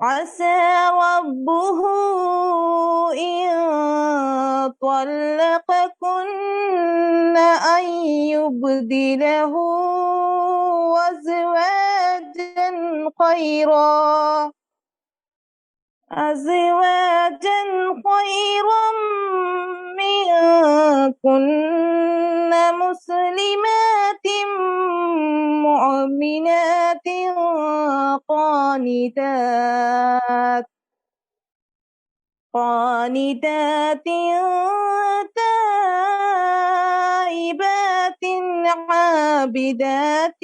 عسى ربه إن طلقكن أن يبدله أزواجا خيرا منكن مسلمات مؤمنات قانتات تائبات عابدات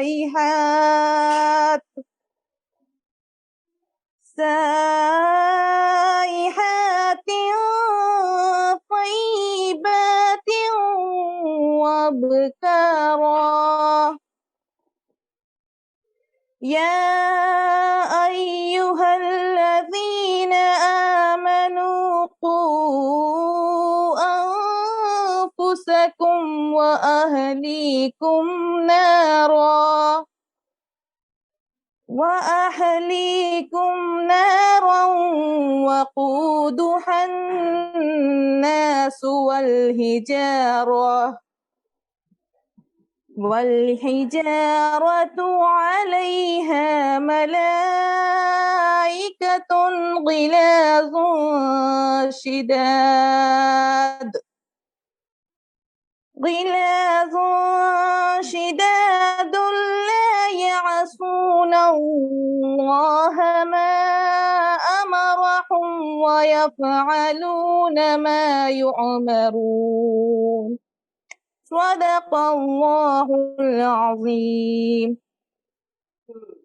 سائحات طيبات وابكارا. يا أيها الذين آمنوا قوا أنفسكم وأهليكم نارا وقودها الناس والحجارة عليها ملائكة غلاظ شداد لا يعصون الله ما أمرهم ويفعلون ما يؤمرون. صدق اللہ العظیم.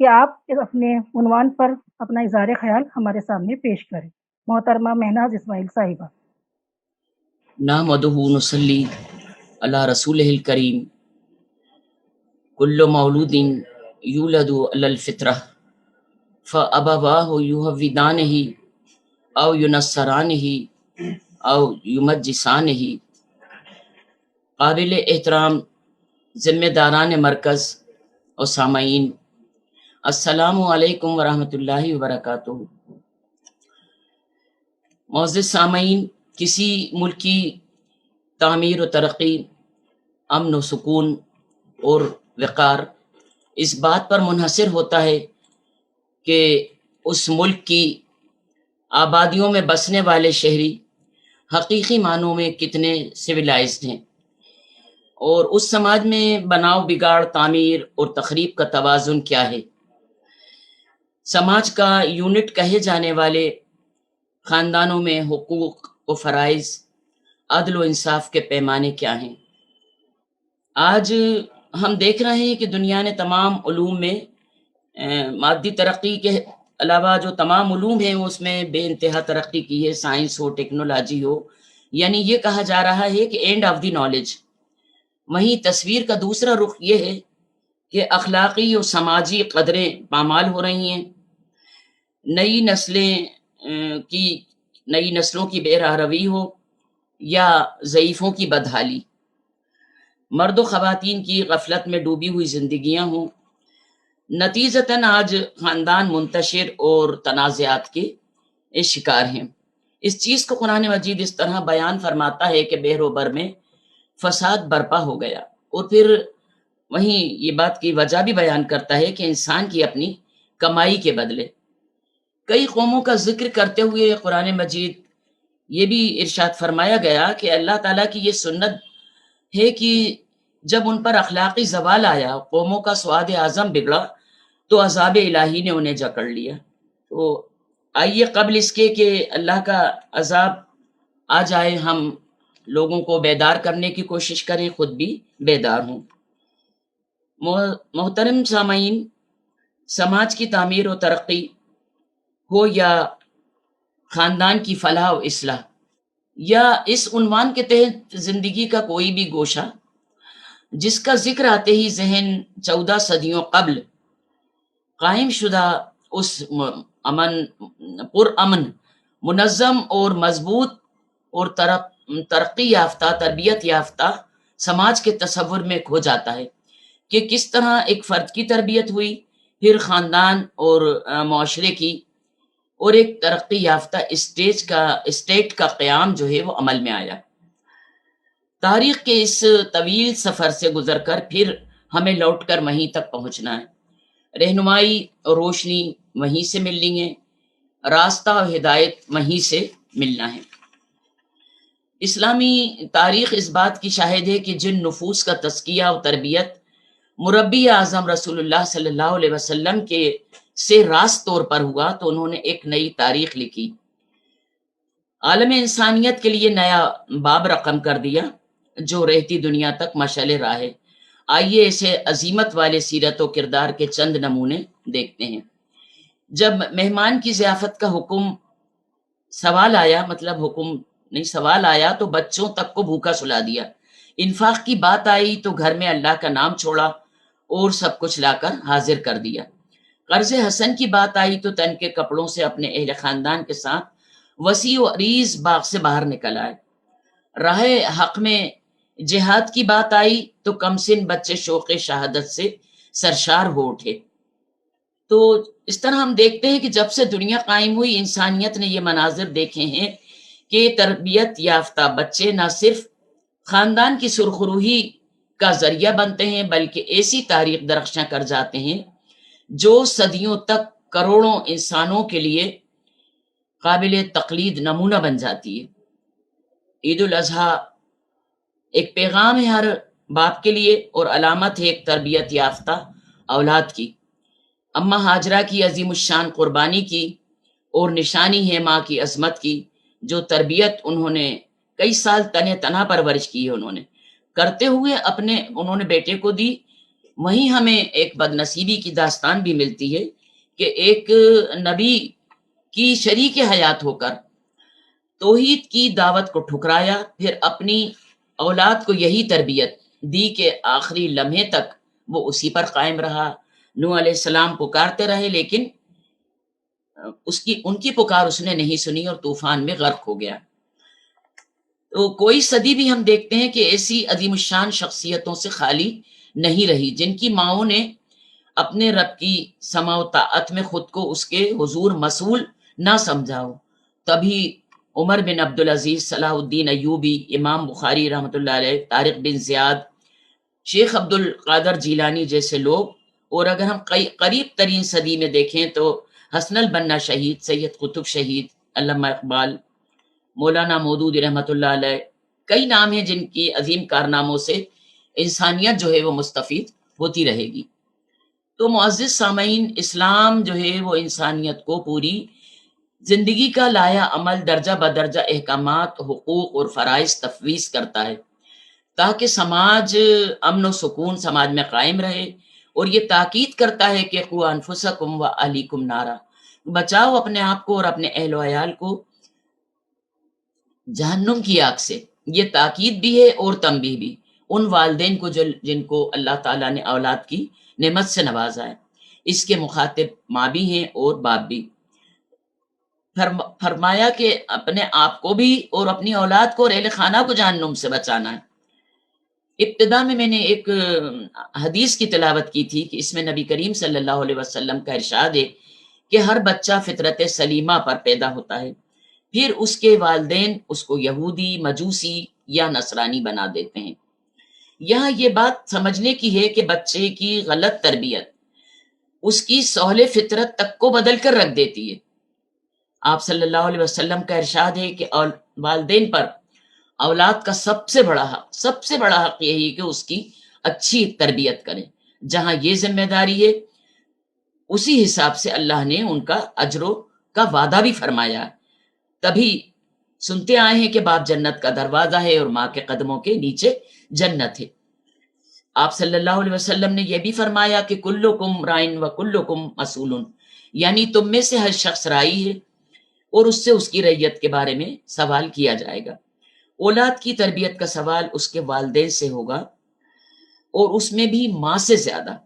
کہ آپ اپنے عنوان پر اپنا اظہار خیال ہمارے سامنے پیش کریں۔ محترمہ مہناز اسماعیل صاحبہ۔ نحمدہ نصلی علی رسولہ الکریم کل مولود یولد علی الفطرہ فابواہ یہودانہ او ینصرانہ او یمجسانہ۔ قابل احترام ذمہ داران مرکز اور سامعین، السلام علیکم ورحمۃ اللہ وبرکاتہ۔ معزز سامعین، کسی ملک کی تعمیر و ترقی، امن و سکون اور وقار اس بات پر منحصر ہوتا ہے کہ اس ملک کی آبادیوں میں بسنے والے شہری حقیقی معنوں میں کتنے سویلائزڈ ہیں، اور اس سماج میں بناؤ بگاڑ، تعمیر اور تخریب کا توازن کیا ہے۔ سماج کا یونٹ کہے جانے والے خاندانوں میں حقوق و فرائض، عدل و انصاف کے پیمانے کیا ہیں۔ آج ہم دیکھ رہے ہیں کہ دنیا نے تمام علوم میں مادی ترقی کے علاوہ جو تمام علوم ہیں اس میں بے انتہا ترقی کی ہے، سائنس ہو، ٹیکنالوجی ہو، یعنی یہ کہا جا رہا ہے کہ اینڈ آف دی نالج۔ وہیں تصویر کا دوسرا رخ یہ ہے کہ اخلاقی اور سماجی قدریں پامال ہو رہی ہیں، نئی نسلوں کی بے راہروی ہو یا ضعیفوں کی بدحالی، مرد و خواتین کی غفلت میں ڈوبی ہوئی زندگیاں ہوں، نتیجتاً آج خاندان منتشر اور تنازعات کے شکار ہیں۔ اس چیز کو قرآن مجید اس طرح بیان فرماتا ہے کہ بحر و بر میں فساد برپا ہو گیا، اور پھر وہیں یہ بات کی وجہ بھی بیان کرتا ہے کہ انسان کی اپنی کمائی کے بدلے۔ کئی قوموں کا ذکر کرتے ہوئے قرآن مجید یہ بھی ارشاد فرمایا گیا کہ اللہ تعالیٰ کی یہ سنت ہے کہ جب ان پر اخلاقی زوال آیا، قوموں کا سواد اعظم بگڑا، تو عذاب الہی نے انہیں جکڑ لیا۔ تو آئیے قبل اس کے کہ اللہ کا عذاب آ جائے، ہم لوگوں کو بیدار کرنے کی کوشش کریں، خود بھی بیدار ہوں۔ محترم سامعین، سماج کی تعمیر و ترقی ہو یا خاندان کی فلاح و اصلاح، یا اس عنوان کے تحت زندگی کا کوئی بھی گوشہ، جس کا ذکر آتے ہی ذہن 14 صدیوں قبل قائم شدہ اس پرامن، منظم اور مضبوط اور ترقی یافتہ، تربیت یافتہ سماج کے تصور میں کھو جاتا ہے کہ کس طرح ایک فرد کی تربیت ہوئی، پھر خاندان اور معاشرے کی، اور ایک ترقی یافتہ اسٹیٹ کا قیام جو ہے وہ عمل میں آیا۔ تاریخ کے اس طویل سفر سے گزر کر پھر ہمیں لوٹ کر وہیں تک پہنچنا ہے۔ رہنمائی اور روشنی وہیں سے ملنی ہے، راستہ اور ہدایت وہیں سے ملنا ہے۔ اسلامی تاریخ اس بات کی شاہد ہے کہ جن نفوس کا تزکیہ و تربیت مربی اعظم رسول اللہ صلی اللہ علیہ وسلم کے سے راست طور پر ہوا، تو انہوں نے ایک نئی تاریخ لکھی، عالم انسانیت کے لیے نیا باب رقم کر دیا جو رہتی دنیا تک مشعل راہ ہے۔ آئیے اسے عظیمت والے سیرت و کردار کے چند نمونے دیکھتے ہیں۔ جب مہمان کی ضیافت کا سوال آیا تو بچوں تک کو بھوکا سلا دیا، انفاق کی بات آئی تو گھر میں اللہ کا نام چھوڑا اور سب کچھ لا کر حاضر کر دیا، قرض حسن کی بات آئی تو تن کے کپڑوں سے اپنے اہل خاندان کے ساتھ وسیع و عریض باغ سے باہر نکل آئے، راہ حق میں جہاد کی بات آئی تو کم سن بچے شوق شہادت سے سرشار ہو اٹھے۔ تو اس طرح ہم دیکھتے ہیں کہ جب سے دنیا قائم ہوئی، انسانیت نے یہ مناظر دیکھے ہیں کہ تربیت یافتہ بچے نہ صرف خاندان کی سرخروہی کا ذریعہ بنتے ہیں، بلکہ ایسی تاریخ درخشاں کر جاتے ہیں جو صدیوں تک کروڑوں انسانوں کے لیے قابل تقلید نمونہ بن جاتی ہے۔ عید الاضحیٰ ایک پیغام ہے ہر باپ کے لیے، اور علامت ہے ایک تربیت یافتہ اولاد کی، اماں ہاجرہ کی عظیم الشان قربانی کی، اور نشانی ہے ماں کی عظمت کی، جو تربیت انہوں نے کئی سال تنہ پرورش کی ہے، انہوں نے کرتے ہوئے انہوں نے بیٹے کو دی، وہیں ہمیں ایک بدنصیبی کی داستان بھی ملتی ہے کہ ایک نبی کی شریک حیات ہو کر توحید کی دعوت کو ٹھکرایا، پھر اپنی اولاد کو یہی تربیت دی کہ آخری لمحے تک وہ اسی پر قائم رہا۔ نوح علیہ السلام پکارتے رہے لیکن ان کی پکار اس نے نہیں سنی اور طوفان میں غرق ہو گیا۔ تو کوئی صدی بھی ہم دیکھتے ہیں کہ ایسی عظیم الشان شخصیتوں سے خالی نہیں رہی جن کی ماؤں نے اپنے رب کی سمع و طاعت میں خود کو اس کے حضور مسئول نہ سمجھا ہو۔ تبھی عمر بن عبدالعزیز، صلاح الدین ایوبی، امام بخاری رحمۃ اللہ علیہ، طارق بن زیاد، شیخ عبد القادر جیلانی جیسے لوگ، اور اگر ہم قریب ترین صدی میں دیکھیں تو حسن البنا شہید، سید قطب شہید، علامہ اقبال، مولانا مودود رحمۃ اللہ علیہ، کئی نام ہیں جن کی عظیم کارناموں سے انسانیت جو ہے وہ مستفید ہوتی رہے گی۔ تو معزز سامعین، اسلام جو ہے وہ انسانیت کو پوری زندگی کا لایا عمل درجہ بدرجہ احکامات، حقوق اور فرائض تفویض کرتا ہے تاکہ سماج امن و سکون سماج میں قائم رہے، اور یہ تاکید کرتا ہے کہ قوا انفسکم و اہلیکم نارا، بچاؤ اپنے آپ کو اور اپنے اہل و عیال کو جہنم کی آگ سے۔ یہ تاکید بھی ہے اور تنبیہ بھی ان والدین کو جن کو اللہ تعالیٰ نے اولاد کی نعمت سے نوازا ہے۔ اس کے مخاطب ماں بھی ہیں اور باپ بھی۔ فرمایا کہ اپنے آپ کو بھی اور اپنی اولاد کو اور اہل خانہ کو جہنم سے بچانا ہے۔ ابتدا میں نے ایک حدیث کی تلاوت کی تھی کہ اس میں نبی کریم صلی اللہ علیہ وسلم کا ارشاد ہے کہ ہر بچہ فطرت سلیمہ پر پیدا ہوتا ہے، پھر اس کے والدین اس کو یہودی، مجوسی یا نصرانی بنا دیتے ہیں۔ یہاں یہ بات سمجھنے کی ہے کہ بچے کی غلط تربیت اس کی سہل فطرت تک کو بدل کر رکھ دیتی ہے۔ آپ صلی اللہ علیہ وسلم کا ارشاد ہے کہ والدین پر اولاد کا سب سے بڑا حق یہی کہ اس کی اچھی تربیت کریں۔ جہاں یہ ذمہ داری ہے اسی حساب سے اللہ نے ان کا اجر کا وعدہ بھی فرمایا ہے۔ تبھی سنتے آئے ہیں کہ باپ جنت کا دروازہ ہے اور ماں کے قدموں کے نیچے جنت ہے۔ آپ صلی اللہ علیہ وسلم نے یہ بھی فرمایا کہ کلکم رائن و کلکم مسئول، یعنی تم میں سے ہر شخص رائی ہے اور اس سے اس کی رعیت کے بارے میں سوال کیا جائے گا۔ اولاد کی تربیت کا سوال اس کے والدین سے ہوگا، اور اس میں بھی ماں سے زیادہ،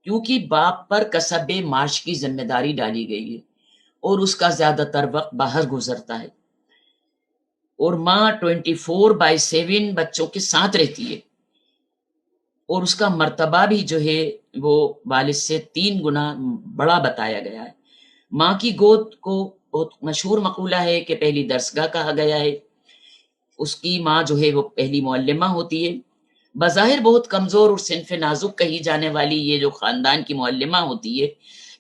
کیونکہ باپ پر کسب معاش کی ذمہ داری ڈالی گئی ہے اور اس کا زیادہ تر وقت باہر گزرتا ہے، اور ماں 24/7 بچوں کے ساتھ رہتی ہے، اور اس کا مرتبہ بھی جو ہے وہ والد سے 3 گنا بڑا بتایا گیا ہے۔ ماں کی گود کو بہت مشہور مقولہ ہے کہ پہلی درسگاہ کہا گیا ہے۔ اس کی ماں جو ہے وہ پہلی معلمہ ہوتی ہے۔ بظاہر بہت کمزور اور صنف نازک کہی جانے والی یہ جو خاندان کی معلمہ ہوتی ہے،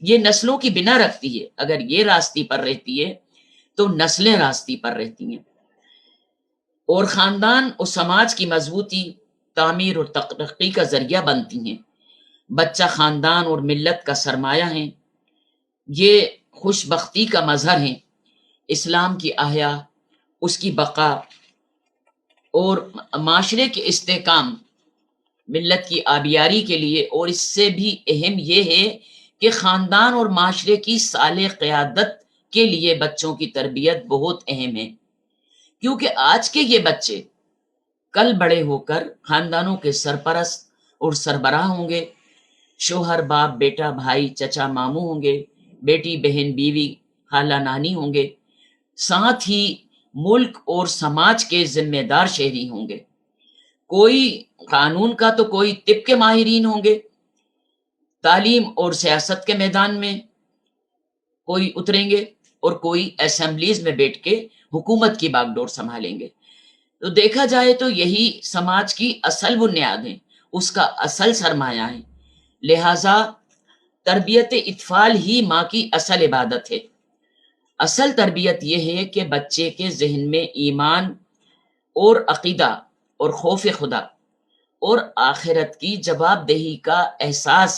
یہ نسلوں کی بنا رکھتی ہے۔ اگر یہ راستی پر رہتی ہے تو نسلیں راستی پر رہتی ہیں، اور خاندان اور سماج کی مضبوطی، تعمیر اور ترقی کا ذریعہ بنتی ہیں۔ بچہ خاندان اور ملت کا سرمایہ ہے، یہ خوش بختی کا مظہر ہیں۔ اسلام کی احیا، اس کی بقا اور معاشرے کے استحکام، ملت کی آبیاری کے لیے، اور اس سے بھی اہم یہ ہے کہ خاندان اور معاشرے کی صالح قیادت کے لیے بچوں کی تربیت بہت اہم ہے، کیونکہ آج کے یہ بچے کل بڑے ہو کر خاندانوں کے سرپرست اور سربراہ ہوں گے۔ شوہر، باپ، بیٹا، بھائی، چچا، ماموں ہوں گے، بیٹی، بہن، بیوی، خالہ، نانی ہوں گے، ساتھ ہی ملک اور سماج کے ذمہ دار شہری ہوں گے۔ کوئی قانون کا تو کوئی طب کے ماہرین ہوں گے، تعلیم اور سیاست کے میدان میں کوئی اتریں گے، اور کوئی اسمبلیز میں بیٹھ کے حکومت کی باغ ڈور سنبھالیں گے۔ تو دیکھا جائے تو یہی سماج کی اصل بنیاد ہے، اس کا اصل سرمایہ ہے۔ لہٰذا تربیت اطفال ہی ماں کی اصل عبادت ہے۔ اصل تربیت یہ ہے کہ بچے کے ذہن میں ایمان اور عقیدہ اور خوف خدا اور آخرت کی جواب دہی کا احساس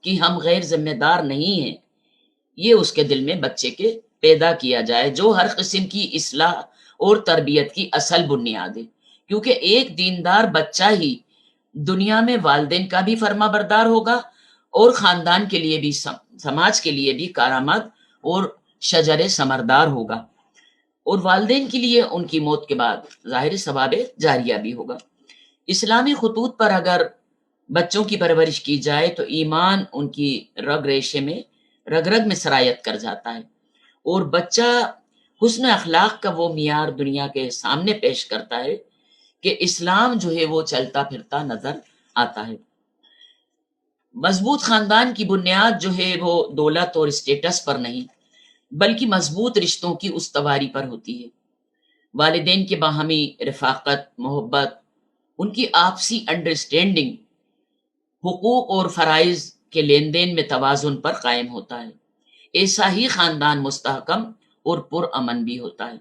کہ ہم غیر ذمہ دار نہیں ہیں، یہ اس کے دل میں بچے کے پیدا کیا جائے، جو ہر قسم کی اصلاح اور تربیت کی اصل بنیاد ہے۔ کیونکہ ایک دیندار بچہ ہی دنیا میں والدین کا بھی فرما بردار ہوگا اور خاندان کے لیے بھی سماج کے لیے بھی کارآمد اور شجر ثمردار ہوگا، اور والدین کے لیے ان کی موت کے بعد ظاہر ثواب جاریہ بھی ہوگا۔ اسلامی خطوط پر اگر بچوں کی پرورش کی جائے تو ایمان ان کی رگ ریشے میں رگ رگ میں سرایت کر جاتا ہے، اور بچہ حسن اخلاق کا وہ معیار دنیا کے سامنے پیش کرتا ہے کہ اسلام جو ہے وہ چلتا پھرتا نظر آتا ہے۔ مضبوط خاندان کی بنیاد جو ہے وہ دولت اور اسٹیٹس پر نہیں بلکہ مضبوط رشتوں کی استواری پر ہوتی ہے۔ والدین کے باہمی رفاقت، محبت، ان کی آپسی انڈرسٹینڈنگ، حقوق اور فرائض کے لین دین میں توازن پر قائم ہوتا ہے۔ ایسا ہی خاندان مستحکم اور پرامن بھی ہوتا ہے،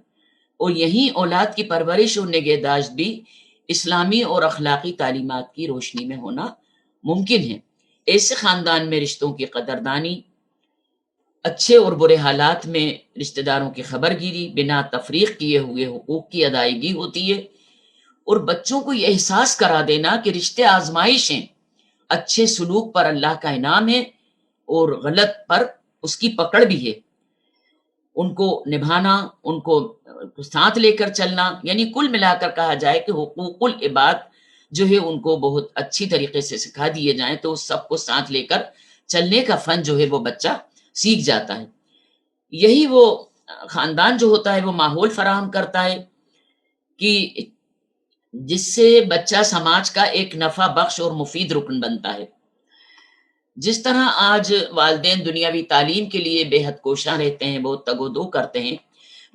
اور یہی اولاد کی پرورش اور نگہداشت بھی اسلامی اور اخلاقی تعلیمات کی روشنی میں ہونا ممکن ہے۔ ایسے خاندان میں رشتوں کی قدردانی، اچھے اور برے حالات میں رشتہ داروں کی خبر گیری، بنا تفریق کیے ہوئے حقوق کی ادائیگی ہوتی ہے، اور بچوں کو یہ احساس کرا دینا کہ رشتے آزمائش ہیں، اچھے سلوک پر اللہ کا انعام ہے اور غلط پر اس کی پکڑ بھی ہے، ان کو نبھانا، ان کو ساتھ لے کر چلنا، یعنی کل ملا کر کہا جائے کہ حقوق العباد جو ہے ان کو بہت اچھی طریقے سے سکھا دیے جائیں تو سب کو ساتھ لے کر چلنے کا فن جو ہے وہ بچہ سیکھ جاتا ہے۔ یہی وہ خاندان جو ہوتا ہے وہ ماحول فراہم کرتا ہے کہ جس سے بچہ سماج کا ایک نفع بخش اور مفید رکن بنتا ہے۔ جس طرح آج والدین دنیاوی تعلیم کے لیے بے حد کوشاں رہتے ہیں، بہت تگ و دو کرتے ہیں،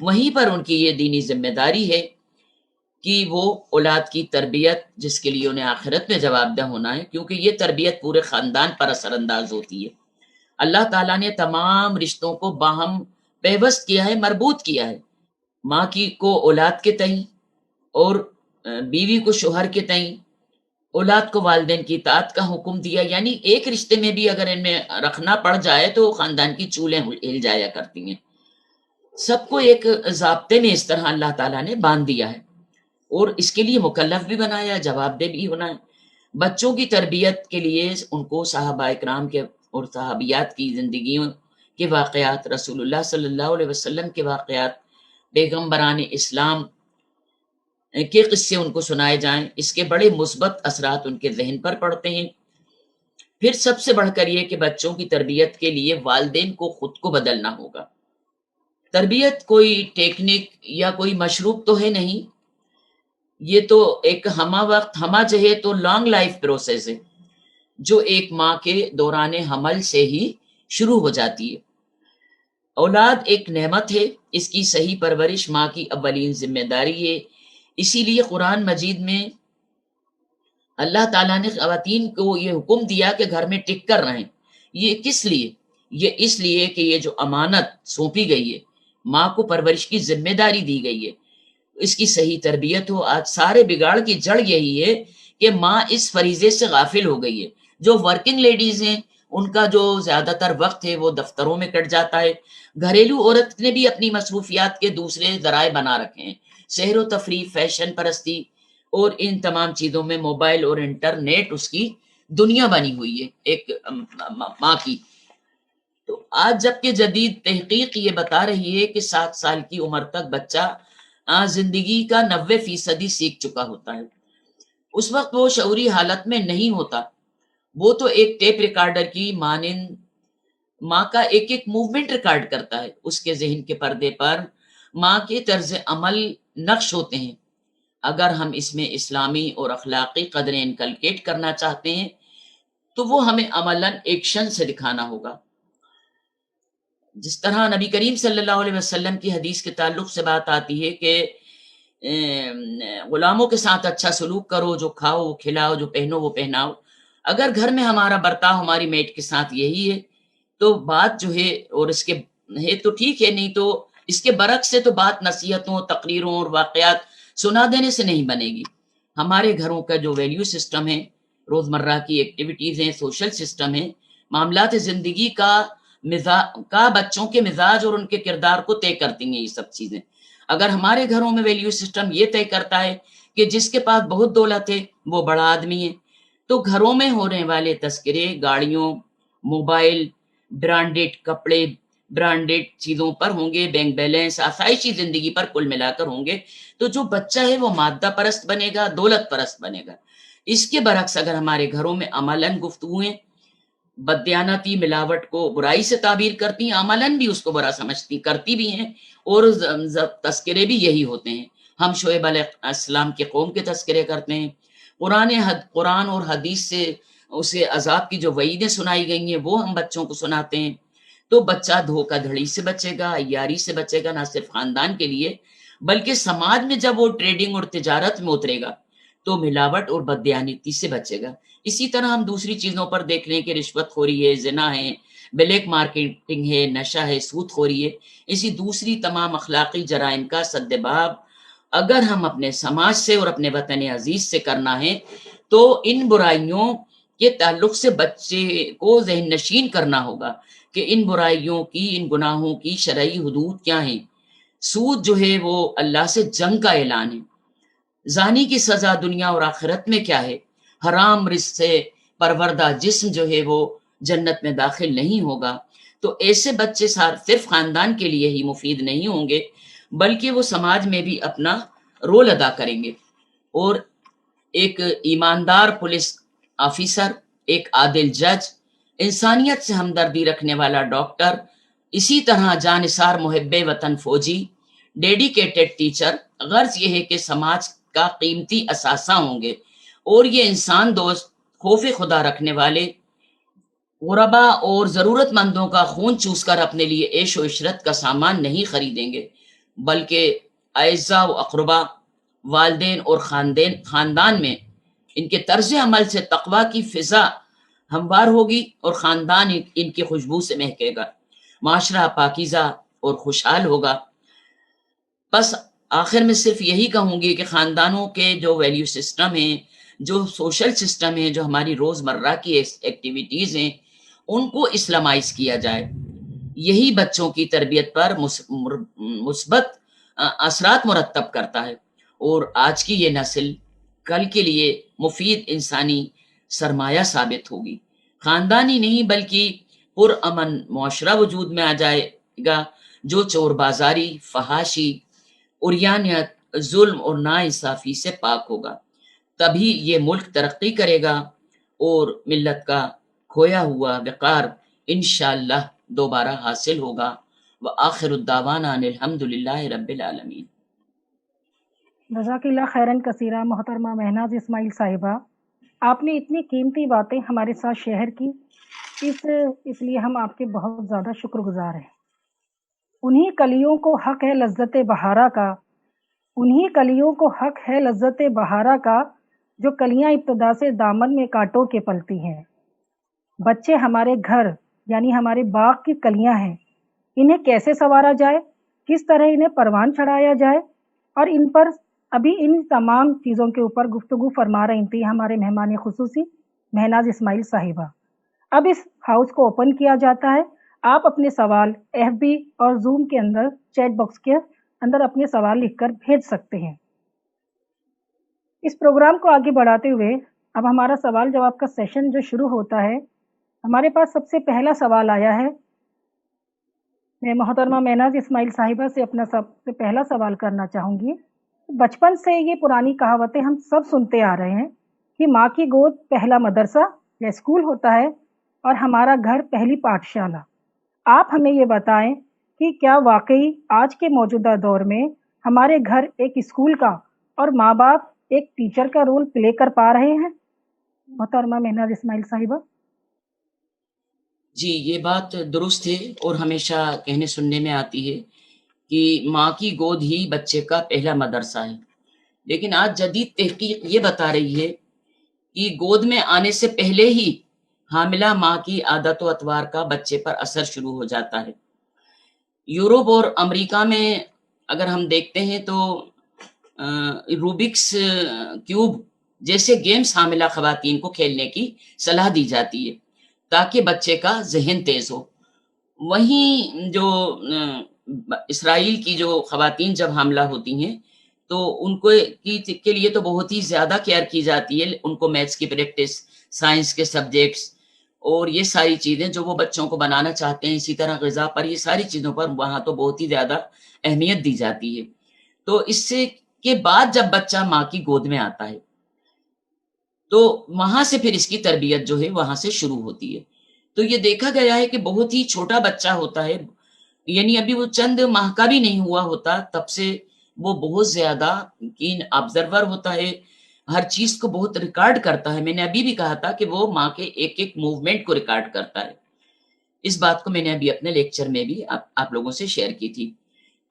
وہیں پر ان کی یہ دینی ذمہ داری ہے کہ وہ اولاد کی تربیت، جس کے لیے انہیں آخرت میں جواب دہ ہونا ہے، کیونکہ یہ تربیت پورے خاندان پر اثر انداز ہوتی ہے۔ اللہ تعالیٰ نے تمام رشتوں کو باہم پیوست کیا ہے، مربوط کیا ہے، ماں کی کو اولاد کے تئیں اور بیوی کو شوہر کے تئیں، اولاد کو والدین کی اطاعت کا حکم دیا، یعنی ایک رشتے میں بھی اگر ان میں رکھنا پڑ جائے تو خاندان کی چولیں ہل جایا کرتی ہیں۔ سب کو ایک ضابطے میں اس طرح اللہ تعالیٰ نے باندھ دیا ہے اور اس کے لیے مکلف بھی بنایا، جواب دہ بھی ہونا ہے۔ بچوں کی تربیت کے لیے ان کو صحابہ اکرام کے اور صحابیات کی زندگیوں کے واقعات، رسول اللہ صلی اللہ علیہ وسلم کے واقعات، پیغمبران اسلام کے قصے ان کو سنائے جائیں، اس کے بڑے مثبت اثرات ان کے ذہن پر پڑتے ہیں۔ پھر سب سے بڑھ کر یہ کہ بچوں کی تربیت کے لیے والدین کو خود کو بدلنا ہوگا۔ تربیت کوئی ٹیکنک یا کوئی مشروب تو ہے نہیں، یہ تو ایک ہمہ وقت ہمہ جہے تو لانگ لائف پروسیس ہے جو ایک ماں کے دوران حمل سے ہی شروع ہو جاتی ہے۔ اولاد ایک نعمت ہے، اس کی صحیح پرورش ماں کی اولین ذمہ داری ہے۔ اسی لیے قرآن مجید میں اللہ تعالیٰ نے خواتین کو یہ حکم دیا کہ گھر میں ٹک کر رہیں۔ یہ کس لیے؟ یہ اس لیے کہ یہ جو امانت سونپی گئی ہے، ماں کو پرورش کی ذمہ داری دی گئی ہے، اس کی صحیح تربیت ہو۔ آج سارے بگاڑ کی جڑ یہی ہے کہ ماں اس فریضے سے غافل ہو گئی ہے۔ جو ورکنگ لیڈیز ہیں ان کا جو زیادہ تر وقت ہے وہ دفتروں میں کٹ جاتا ہے۔ گھریلو عورت نے بھی اپنی مصروفیات کے دوسرے ذرائع بنا رکھے ہیں، سیر و تفریح، فیشن پرستی اور ان تمام چیزوں میں موبائل اور انٹرنیٹ اس کی دنیا بنی ہوئی ہے ایک ماں کی۔ تو آج جبکہ جدید تحقیق یہ بتا رہی ہے کہ 7 سال کی عمر تک بچہ زندگی کا 90% سیکھ چکا ہوتا ہے، اس وقت وہ شعوری حالت میں نہیں ہوتا، وہ تو ایک ٹیپ ریکارڈر کی مانند ماں کا ایک ایک موومنٹ ریکارڈ کرتا ہے۔ اس کے ذہن کے پردے پر ماں کے طرز عمل نقش ہوتے ہیں۔ اگر ہم اس میں اسلامی اور اخلاقی قدریں انکلکیٹ کرنا چاہتے ہیں تو وہ ہمیں عملاً ایکشن سے دکھانا ہوگا۔ جس طرح نبی کریم صلی اللہ علیہ وسلم کی حدیث کے تعلق سے بات آتی ہے کہ غلاموں کے ساتھ اچھا سلوک کرو، جو کھاؤ وہ کھلاؤ، جو پہنو وہ پہناؤ۔ اگر گھر میں ہمارا برتاؤ ہماری میٹ کے ساتھ یہی ہے تو بات جو ہے، اور اس کے ہے تو ٹھیک ہے، نہیں تو اس کے برعکس سے تو بات نصیحتوں، تقریروں اور واقعات سنا دینے سے نہیں بنے گی۔ ہمارے گھروں کا جو ویلیو سسٹم ہے، روزمرہ کی ایکٹیویٹیز ہیں، سوشل سسٹم ہے، معاملات زندگی کا بچوں کے مزاج اور ان کے کردار کو طے کرتی ہیں یہ سب چیزیں۔ اگر ہمارے گھروں میں ویلیو سسٹم یہ طے کرتا ہے کہ جس کے پاس بہت دولت ہے وہ بڑا آدمی ہے، تو گھروں میں ہونے والے تذکرے گاڑیوں، موبائل، برانڈیڈ کپڑے، برانڈیڈ چیزوں پر ہوں گے، بینک بیلنس، آسائشی زندگی پر کل ملا کر ہوں گے. تو جو بچہ ہے وہ مادہ پرست بنے گا، دولت پرست بنے گا. اس کے برعکس اگر ہمارے گھروں میں عملاً گفتگویں بددیانتی ملاوٹ کو برائی سے تعبیر کرتی ہیں، عملاً بھی اس کو برا سمجھتی کرتی بھی ہیں، اور تذکرے بھی یہی ہوتے ہیں. ہم شعیب علیہ السلام کے قوم کے تذکرے کرتے ہیں، قرآن اور حدیث سے اسے عذاب کی جو وعیدیں سنائی گئی ہیں وہ ہم بچوں کو سناتے ہیں. تو بچہ دھوکہ دھڑی سے بچے گا، عیاری سے بچے گا، نہ صرف خاندان کے لیے بلکہ سماج میں جب وہ ٹریڈنگ اور تجارت میں اترے گا تو ملاوٹ اور بددیانتی سے بچے گا. اسی طرح ہم دوسری چیزوں پر دیکھ لیں کہ رشوت خوری ہے، زنا ہے، بلیک مارکیٹنگ ہے، نشہ ہے، سود خوری ہے. اسی دوسری تمام اخلاقی جرائم کا سدباب اگر ہم اپنے سماج سے اور اپنے وطن عزیز سے کرنا ہے تو ان برائیوں کے تعلق سے بچے کو ذہن نشین کرنا ہوگا کہ ان برائیوں کی، ان گناہوں کی شرعی حدود کیا ہیں. سود جو ہے وہ اللہ سے جنگ کا اعلان ہے. زانی کی سزا دنیا اور آخرت میں کیا ہے. حرام رزق سے پروردہ جسم جو ہے وہ جنت میں داخل نہیں ہوگا. تو ایسے بچے صرف خاندان کے لیے ہی مفید نہیں ہوں گے بلکہ وہ سماج میں بھی اپنا رول ادا کریں گے، اور ایک ایماندار پولیس آفیسر، ایک عادل جج، انسانیت سے ہمدردی رکھنے والا ڈاکٹر، اسی طرح جانثار محب وطن فوجی، ڈیڈیکیٹڈ ٹیچر، غرض یہ ہے کہ سماج کا قیمتی اثاثہ ہوں گے، اور یہ انسان دوست، خوف خدا رکھنے والے، غربا اور ضرورت مندوں کا خون چوس کر اپنے لیے عیش و عشرت کا سامان نہیں خریدیں گے بلکہ اعزاء و اقربا، والدین اور خاندان میں ان کے طرز عمل سے تقوی کی فضا ہموار ہوگی اور خاندان ان کی خوشبو سے مہکے گا، معاشرہ پاکیزہ اور خوشحال ہوگا. بس آخر میں صرف یہی کہوں گی کہ خاندانوں کے جو ویلیو سسٹم ہیں، جو سوشل سسٹم ہیں، جو ہماری روزمرہ کی ایکٹیویٹیز ہیں، ان کو اسلامائز کیا جائے. یہی بچوں کی تربیت پر مثبت اثرات مرتب کرتا ہے، اور آج کی یہ نسل کل کے لیے مفید انسانی سرمایہ ثابت ہوگی. خاندانی نہیں بلکہ پرامن معاشرہ وجود میں آ جائے گا جو چور بازاری، فحاشی، عریانیت، ظلم اور ناانصافی سے پاک ہوگا. تبھی یہ ملک ترقی کرے گا اور ملت کا کھویا ہوا وقار انشاءاللہ دوبارہ حاصل ہوگا. وآخر الدعوانا ان الحمدللہ رب العالمین. جزاک اللہ خیرن کثیرہ محترمہ مہناز اسماعیل صاحبہ، آپ نے اتنی قیمتی باتیں ہمارے ساتھ شیئر کی، اس لیے ہم آپ کے بہت زیادہ شکر گزار ہیں. انہی کلیوں کو حق ہے لذت بہارا کا، انہی کلیوں کو حق ہے لذت بہارا کا، جو کلیاں ابتدا سے دامن میں کانٹوں کے پلتی ہیں. بچے ہمارے گھر یعنی ہمارے باغ کی کلیاں ہیں، انہیں کیسے سنوارا جائے، کس طرح انہیں پروان چڑھایا جائے، اور ان پر ابھی ان تمام چیزوں کے اوپر گفتگو فرما رہی تھی ہمارے مہمان خصوصی مہناز اسماعیل صاحبہ. اب اس ہاؤس کو اوپن کیا جاتا ہے. آپ اپنے سوال ایف بی اور زوم کے اندر چیٹ باکس کے اندر اپنے سوال لکھ کر بھیج سکتے ہیں. اس پروگرام کو آگے بڑھاتے ہوئے اب ہمارا سوال جواب کا سیشن جو شروع ہوتا ہے، ہمارے پاس سب سے پہلا سوال آیا ہے. میں محترمہ مہناز اسماعیل صاحبہ سے اپنا سب سے پہلا سوال کرنا چاہوں گی. بچپن سے یہ پرانی کہاوتیں ہم سب سنتے آ رہے ہیں کہ ماں کی گود پہلا مدرسہ یا اسکول ہوتا ہے اور ہمارا گھر پہلی پاٹھشالہ. آپ ہمیں یہ بتائیں کہ کیا واقعی آج کے موجودہ دور میں ہمارے گھر ایک اسکول کا اور ماں باپ ایک ٹیچر کا رول پلے کر پا رہے ہیں؟ محترمہ مہناز اسماعیل صاحبہ. جی، یہ بات درست ہے اور ہمیشہ کہنے سننے میں آتی ہے کہ ماں کی گود ہی بچے کا پہلا مدرسہ ہے، لیکن آج جدید تحقیق یہ بتا رہی ہے کہ گود میں آنے سے پہلے ہی حاملہ ماں کی عادت و اطوار کا بچے پر اثر شروع ہو جاتا ہے. یورپ اور امریکہ میں اگر ہم دیکھتے ہیں تو روبکس کیوب جیسے گیمز حاملہ خواتین کو کھیلنے کی صلاح دی جاتی ہے تاکہ بچے کا ذہن تیز ہو. وہیں جو اسرائیل کی جو خواتین جب حاملہ ہوتی ہیں تو ان کو کے لیے تو بہت ہی زیادہ کیئر کی جاتی ہے، ان کو میتھس کی پریکٹس، سائنس کے سبجیکٹس اور یہ ساری چیزیں جو وہ بچوں کو بنانا چاہتے ہیں، اسی طرح غذا پر، یہ ساری چیزوں پر وہاں تو بہت ہی زیادہ اہمیت دی جاتی ہے۔ تو اس سے کے بعد جب بچہ ماں کی گود میں آتا ہے تو وہاں سے پھر اس کی تربیت جو ہے وہاں سے شروع ہوتی ہے۔ تو یہ دیکھا گیا ہے کہ بہت ہی چھوٹا بچہ ہوتا ہے، یعنی ابھی وہ چند ماہ کا بھی نہیں ہوا ہوتا، تب سے وہ بہت زیادہ کین آبزرور ہوتا ہے، ہر چیز کو بہت ریکارڈ کرتا ہے۔ میں نے ابھی بھی کہا تھا کہ وہ ماں کے ایک ایک موومنٹ کو ریکارڈ کرتا ہے۔ اس بات کو میں نے ابھی اپنے لیکچر میں بھی آپ لوگوں سے شیئر کی تھی۔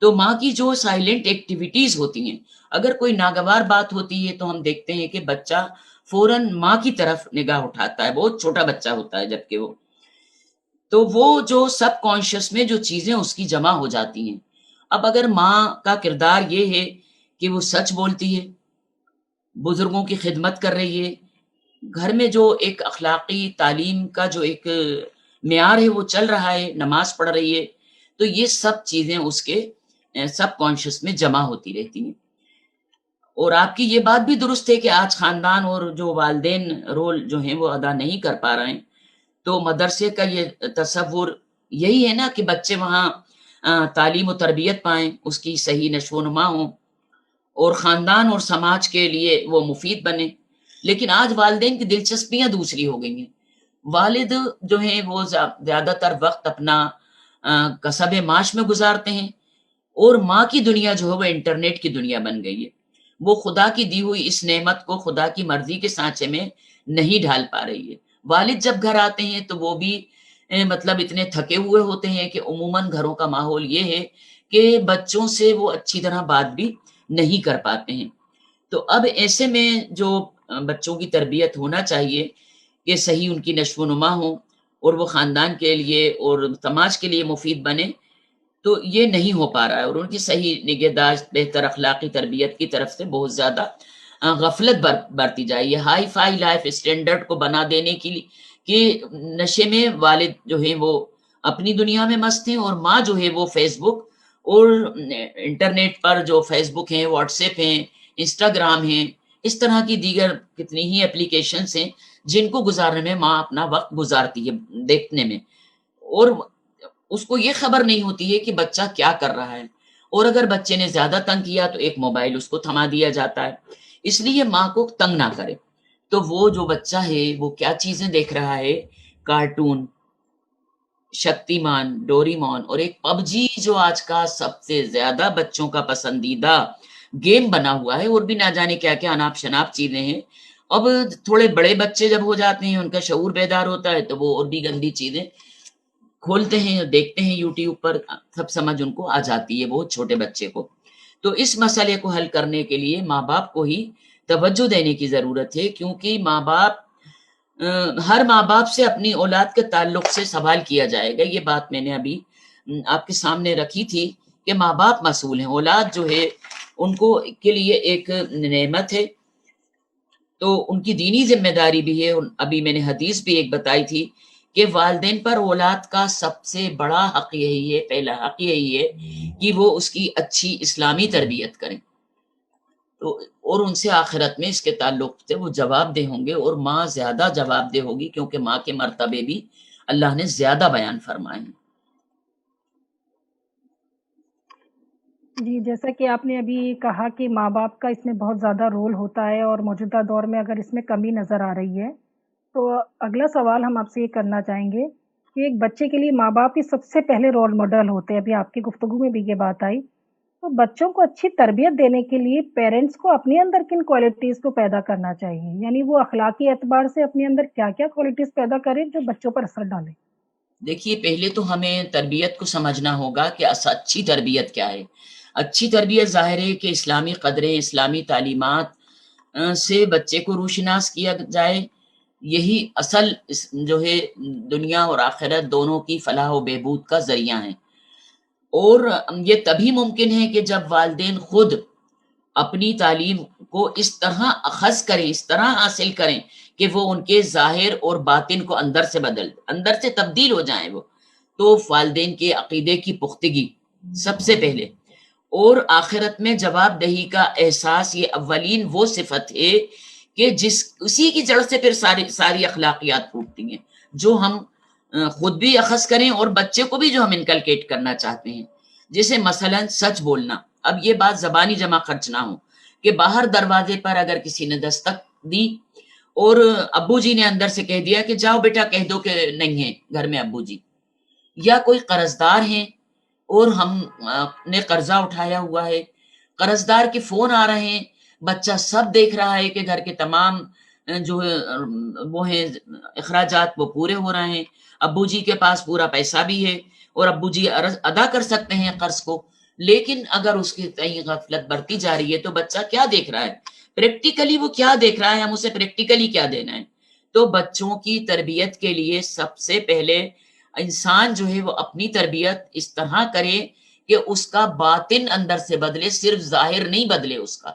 تو ماں کی جو سائلنٹ ایکٹیویٹیز ہوتی ہیں، اگر کوئی ناگوار بات ہوتی ہے تو ہم دیکھتے ہیں کہ بچہ فوراً ماں کی طرف نگاہ اٹھاتا ہے، بہت چھوٹا بچہ ہوتا ہے جبکہ وہ، تو وہ جو سب کانشیس میں جو چیزیں اس کی جمع ہو جاتی ہیں۔ اب اگر ماں کا کردار یہ ہے کہ وہ سچ بولتی ہے، بزرگوں کی خدمت کر رہی ہے، گھر میں جو ایک اخلاقی تعلیم کا جو ایک معیار ہے وہ چل رہا ہے، نماز پڑھ رہی ہے، تو یہ سب چیزیں اس کے سب کانشیس میں جمع ہوتی رہتی ہیں۔ اور آپ کی یہ بات بھی درست ہے کہ آج خاندان اور جو والدین رول جو ہیں وہ ادا نہیں کر پا رہے ہیں، تو مدرسے کا یہ تصور یہی ہے نا کہ بچے وہاں تعلیم و تربیت پائیں، اس کی صحیح نشو و نما ہوں اور خاندان اور سماج کے لیے وہ مفید بنے۔ لیکن آج والدین کی دلچسپیاں دوسری ہو گئی ہیں۔ والد جو ہیں وہ زیادہ تر وقت اپنا کسب معاش میں گزارتے ہیں، اور ماں کی دنیا جو ہے وہ انٹرنیٹ کی دنیا بن گئی ہے۔ وہ خدا کی دی ہوئی اس نعمت کو خدا کی مرضی کے سانچے میں نہیں ڈھال پا رہی ہے۔ والد جب گھر آتے ہیں تو وہ بھی مطلب اتنے تھکے ہوئے ہوتے ہیں کہ عموماً گھروں کا ماحول یہ ہے کہ بچوں سے وہ اچھی طرح بات بھی نہیں کر پاتے ہیں۔ تو اب ایسے میں جو بچوں کی تربیت ہونا چاہیے کہ صحیح ان کی نشو و نما ہو اور وہ خاندان کے لیے اور سماج کے لیے مفید بنے، تو یہ نہیں ہو پا رہا ہے، اور ان کی صحیح نگہداشت، بہتر اخلاقی تربیت کی طرف سے بہت زیادہ غفلت برتی جائے۔ یہ ہائی فائی لائف اسٹینڈرڈ کو بنا دینے کی نشے میں والد جو ہیں وہ اپنی دنیا میں مست ہیں، اور ماں جو ہے وہ فیس بک اور انٹرنیٹ پر جو فیس بک ہیں، واٹس ایپ ہیں، انسٹاگرام ہیں، اس طرح کی دیگر کتنی ہی اپلیکیشنز ہیں جن کو گزارنے میں ماں اپنا وقت گزارتی ہے، دیکھنے میں، اور اس کو یہ خبر نہیں ہوتی ہے کہ بچہ کیا کر رہا ہے۔ اور اگر بچے نے زیادہ تنگ کیا تو ایک موبائل اس کو تھما دیا جاتا ہے۔ اس لیے ماں کو تنگ نہ کرے۔ تو وہ جو بچہ ہے وہ کیا چیزیں دیکھ رہا ہے، کارٹون، شکتیمان، ڈوریمون، اور ایک پب جی جو آج کا سب سے زیادہ بچوں کا پسندیدہ گیم بنا ہوا ہے، اور بھی نہ جانے کیا کیا اناپ شناپ چیزیں ہیں۔ اب تھوڑے بڑے بچے جب ہو جاتے ہیں، ان کا شعور بیدار ہوتا ہے، تو وہ اور بھی گندی چیزیں کھولتے ہیں، دیکھتے ہیں یوٹیوب پر، سب سمجھ ان کو آ جاتی ہے بہت چھوٹے بچے کو۔ تو اس مسئلے کو حل کرنے کے لیے ماں باپ کو ہی توجہ دینے کی ضرورت ہے، کیونکہ ہر ماں باپ سے اپنی اولاد کے تعلق سے سوال کیا جائے گا۔ یہ بات میں نے ابھی آپ کے سامنے رکھی تھی کہ ماں باپ مسئول ہیں، اولاد جو ہے ان کو کے لیے ایک نعمت ہے، تو ان کی دینی ذمہ داری بھی ہے۔ ابھی میں نے حدیث بھی ایک بتائی تھی کہ والدین پر اولاد کا سب سے بڑا حق یہی ہے، پہلا حق یہی ہے کہ وہ اس کی اچھی اسلامی تربیت کریں، تو اور ان سے آخرت میں اس کے تعلق سے وہ جواب دہ ہوں گے، اور ماں زیادہ جواب دہ ہوگی، کیونکہ ماں کے مرتبے بھی اللہ نے زیادہ بیان فرمائے ہیں۔ جی، جیسا کہ آپ نے ابھی کہا کہ ماں باپ کا اس میں بہت زیادہ رول ہوتا ہے، اور موجودہ دور میں اگر اس میں کمی نظر آ رہی ہے، تو اگلا سوال ہم آپ سے یہ کرنا چاہیں گے کہ ایک بچے کے لیے ماں باپ ہی سب سے پہلے رول ماڈل ہوتے ہیں۔ ابھی آپ کی گفتگو میں بھی یہ بات آئی، تو بچوں کو اچھی تربیت دینے کے لیے پیرنٹس کو اپنے اندر کن کوالٹیز کو پیدا کرنا چاہیے، یعنی وہ اخلاقی اعتبار سے اپنے اندر کیا کیا کوالٹیز پیدا کریں جو بچوں پر اثر ڈالیں؟ دیکھیے، پہلے تو ہمیں تربیت کو سمجھنا ہوگا کہ اچھی تربیت کیا ہے۔ اچھی تربیت ظاہر ہے کہ اسلامی قدریں، اسلامی تعلیمات سے بچے کو روشناس کیا جائے، یہی اصل جو ہے دنیا اور آخرت دونوں کی فلاح و بہبود کا ذریعہ ہے۔ اور یہ تبھی ممکن ہے کہ جب والدین خود اپنی تعلیم کو اس طرح اخذ کریں، اس طرح حاصل کریں کہ وہ ان کے ظاہر اور باطن کو اندر سے تبدیل ہو جائیں وہ، تو والدین کے عقیدے کی پختگی سب سے پہلے، اور آخرت میں جواب دہی کا احساس یہ اولین وہ صفت ہے کہ اسی کی جڑ سے پھر ساری اخلاقیات پھوٹتی ہیں جو ہم خود بھی اخذ کریں اور بچے کو بھی جو ہم انکلکیٹ کرنا چاہتے ہیں. جیسے مثلا سچ بولنا. اب یہ بات زبانی جمع خرچ نہ ہو کہ باہر دروازے پر اگر کسی نے دستک دی اور ابو جی نے اندر سے کہہ دیا کہ جاؤ بیٹا کہہ دو کہ نہیں ہے گھر میں ابو جی، یا کوئی قرض دار ہیں اور ہم نے قرضہ اٹھایا ہوا ہے، قرض دار کے فون آ رہے ہیں، بچہ سب دیکھ رہا ہے کہ گھر کے تمام جو وہ ہیں اخراجات وہ پورے ہو رہے ہیں، ابو جی کے پاس پورا پیسہ بھی ہے اور ابو جی ادا کر سکتے ہیں قرض کو، لیکن اگر اس کی کہیں غفلت برتی جا رہی ہے تو بچہ کیا دیکھ رہا ہے، پریکٹیکلی وہ کیا دیکھ رہا ہے، ہم اسے پریکٹیکلی کیا دینا ہے. تو بچوں کی تربیت کے لیے سب سے پہلے انسان جو ہے وہ اپنی تربیت اس طرح کرے کہ اس کا باطن اندر سے بدلے، صرف ظاہر نہیں بدلے اس کا.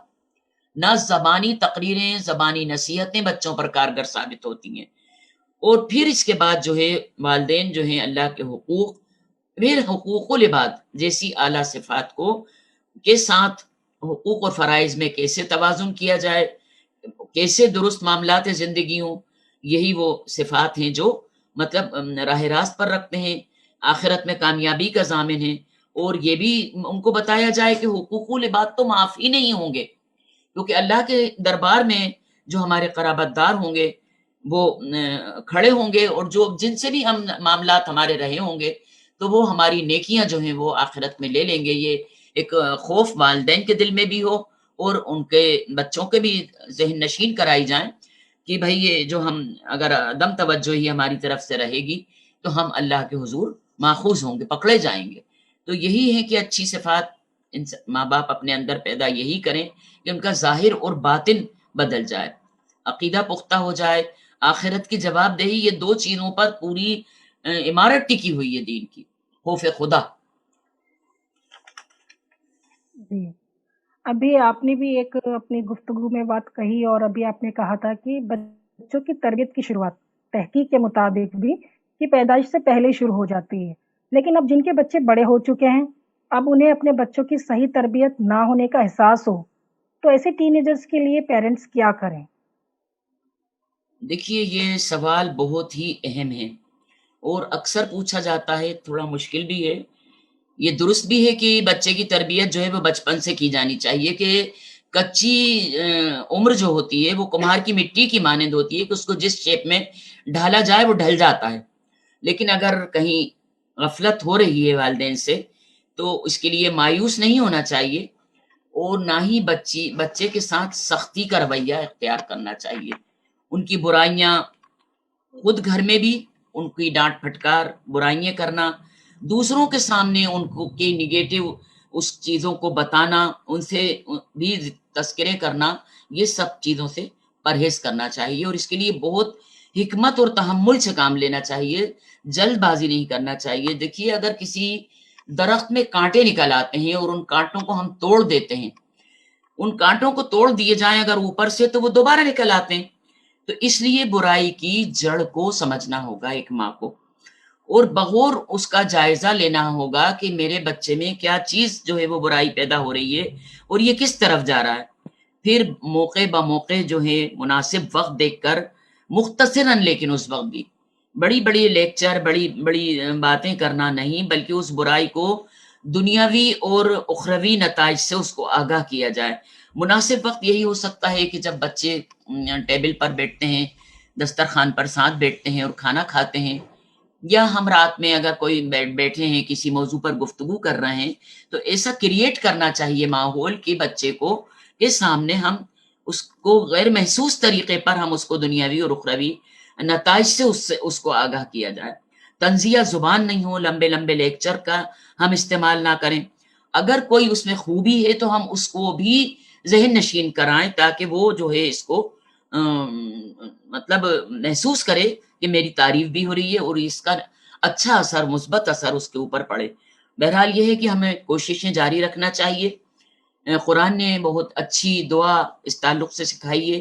نہ زبانی تقریریں، زبانی نصیحتیں بچوں پر کارگر ثابت ہوتی ہیں. اور پھر اس کے بعد جو ہے والدین جو ہیں اللہ کے حقوق، پھر حقوق العباد جیسی اعلیٰ صفات کو کے ساتھ حقوق اور فرائض میں کیسے توازن کیا جائے، کیسے درست معاملات زندگی ہوں، یہی وہ صفات ہیں جو مطلب راہ راست پر رکھتے ہیں، آخرت میں کامیابی کا ضامن ہے. اور یہ بھی ان کو بتایا جائے کہ حقوق العباد تو معاف ہی نہیں ہوں گے، کیونکہ اللہ کے دربار میں جو ہمارے قرابت دار ہوں گے وہ کھڑے ہوں گے، اور جو جن سے بھی ہم معاملات ہمارے رہے ہوں گے تو وہ ہماری نیکیاں جو ہیں وہ آخرت میں لے لیں گے. یہ ایک خوف والدین کے دل میں بھی ہو اور ان کے بچوں کے بھی ذہن نشین کرائی جائیں کہ بھئی یہ جو ہم اگر عدم توجہی ہماری طرف سے رہے گی تو ہم اللہ کے حضور ماخوذ ہوں گے، پکڑے جائیں گے. تو یہی ہے کہ اچھی صفات ماں باپ اپنے اندر پیدا یہی کریں کہ ان کا ظاہر اور باطن بدل جائے، عقیدہ پختہ ہو جائے، آخرت کی جواب دہی، یہ دو چیزوں پر پوری عمارت ٹکی ہوئی ہے دین کی، خوف خدا. جی ابھی آپ نے بھی ایک اپنی گفتگو میں بات کہی، اور ابھی آپ نے کہا تھا کہ بچوں کی تربیت کی شروعات تحقیق کے مطابق بھی کہ پیدائش سے پہلے شروع ہو جاتی ہے، لیکن اب جن کے بچے بڑے ہو چکے ہیں، اب انہیں اپنے بچوں کی صحیح تربیت نہ ہونے کا احساس ہو، تو ایسے ٹین ایجرز کے لیے پیرنٹس کیا کریں؟ دیکھیے یہ سوال بہت ہی اہم ہے اور اکثر پوچھا جاتا ہے، تھوڑا مشکل بھی ہے. یہ درست بھی ہے کہ بچے کی تربیت جو ہے وہ بچپن سے کی جانی چاہیے، کہ کچی عمر جو ہوتی ہے وہ کمہار کی مٹی کی مانند ہوتی ہے کہ اس کو جس شیپ میں ڈھالا جائے وہ ڈھل جاتا ہے. لیکن اگر کہیں غفلت ہو رہی ہے والدین سے تو اس کے لیے مایوس نہیں ہونا چاہیے، اور نہ ہی بچے کے ساتھ سختی کا رویہ اختیار کرنا چاہیے. ان کی برائیاں خود گھر میں بھی ان کی ڈانٹ پھٹکار برائیاں کرنا، دوسروں کے سامنے ان کو کی نیگیٹو اس چیزوں کو بتانا، ان سے بھی تذکرے کرنا، یہ سب چیزوں سے پرہیز کرنا چاہیے. اور اس کے لیے بہت حکمت اور تحمل سے کام لینا چاہیے، جلد بازی نہیں کرنا چاہیے. دیکھیے اگر کسی درخت میں کانٹے نکل آتے ہیں اور ان کانٹوں کو ہم توڑ دیتے ہیں، ان کانٹوں کو توڑ دیے جائیں اگر اوپر سے تو وہ دوبارہ نکل آتے ہیں. تو اس لیے برائی کی جڑ کو سمجھنا ہوگا ایک ماں کو، اور بغور اس کا جائزہ لینا ہوگا کہ میرے بچے میں کیا چیز جو ہے وہ برائی پیدا ہو رہی ہے اور یہ کس طرف جا رہا ہے. پھر موقع بموقع جو ہے مناسب وقت دیکھ کر مختصراً، لیکن اس وقت بھی بڑی بڑی لیکچر، بڑی بڑی باتیں کرنا نہیں، بلکہ اس برائی کو دنیاوی اور اخروی نتائج سے اس کو آگاہ کیا جائے. مناسب وقت یہی ہو سکتا ہے کہ جب بچے ٹیبل پر بیٹھتے ہیں، دسترخوان پر ساتھ بیٹھتے ہیں اور کھانا کھاتے ہیں، یا ہم رات میں اگر کوئی بیٹھے ہیں کسی موضوع پر گفتگو کر رہے ہیں، تو ایسا کریٹ کرنا چاہیے ماحول کہ بچے کو کے سامنے ہم اس کو غیر محسوس طریقے پر ہم اس کو دنیاوی اور اخروی نتائج سے اس کو آگاہ کیا جائے. طنزیہ زبان نہیں ہو، لمبے لمبے لیکچر کا ہم استعمال نہ کریں. اگر کوئی اس میں خوبی ہے تو ہم اس کو بھی ذہن نشین کرائیں تاکہ وہ جو ہے اس کو مطلب محسوس کرے کہ میری تعریف بھی ہو رہی ہے اور اس کا اچھا اثر، مثبت اثر اس کے اوپر پڑے. بہرحال یہ ہے کہ ہمیں کوششیں جاری رکھنا چاہیے. قرآن نے بہت اچھی دعا اس تعلق سے سکھائی ہے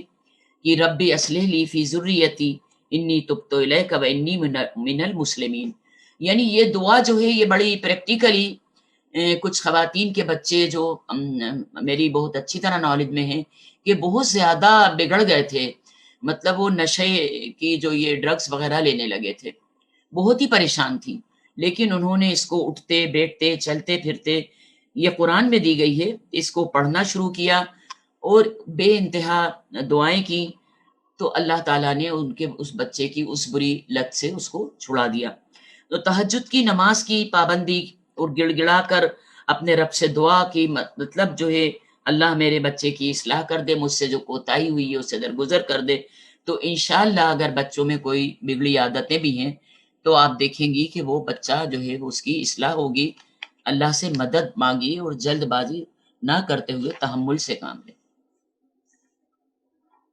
کہ ربی اصلح لی فی ذریتی انی تبت الیک و انی من المسلمین. یعنی یہ دعا جو ہے یہ بڑی پریکٹیکلی کچھ خواتین کے بچے جو میری بہت اچھی طرح نالج میں ہیں کہ بہت زیادہ بگڑ گئے تھے، مطلب وہ نشے کی جو یہ ڈرگس وغیرہ لینے لگے تھے، بہت ہی پریشان تھی، لیکن انہوں نے اس کو اٹھتے بیٹھتے چلتے پھرتے، یہ قرآن میں دی گئی ہے، اس کو پڑھنا شروع کیا اور بے انتہا دعائیں کی، تو اللہ تعالیٰ نے ان کے اس بچے کی اس بری لت سے اس کو چھڑا دیا۔ تو تہجد کی نماز کی پابندی اور گڑ گڑا کر اپنے رب سے دعا کی، مطلب جو ہے اللہ میرے بچے کی اصلاح کر دے، مجھ سے جو کوتاہی ہوئی ہے اسے درگزر کر دے، تو انشاءاللہ اگر بچوں میں کوئی بگڑی عادتیں بھی ہیں تو آپ دیکھیں گی کہ وہ بچہ جو ہے اس کی اصلاح ہوگی، اللہ سے مدد مانگی اور جلد بازی نہ کرتے ہوئے تحمل سے کام لے۔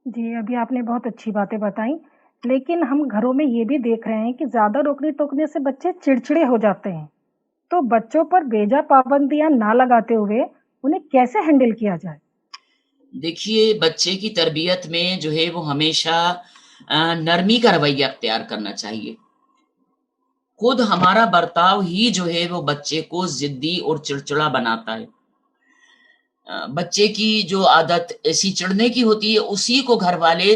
جی ابھی آپ نے بہت اچھی باتیں بتائیں، لیکن ہم گھروں میں یہ بھی دیکھ رہے ہیں کہ زیادہ روکنے ٹوکنے سے بچے چڑچڑے ہو جاتے ہیں، تو بچوں پر بیجا پابندیاں نہ لگاتے ہوئے انہیں کیسے ہینڈل کیا جائے؟ دیکھیے بچے کی تربیت میں جو ہے وہ ہمیشہ نرمی کا رویہ اختیار کرنا چاہیے۔ خود ہمارا برتاؤ ہی جو ہے وہ بچے کو ضدی اور چڑچڑا بناتا ہے۔ بچے کی جو عادت ایسی چڑھنے کی ہوتی ہے اسی کو گھر والے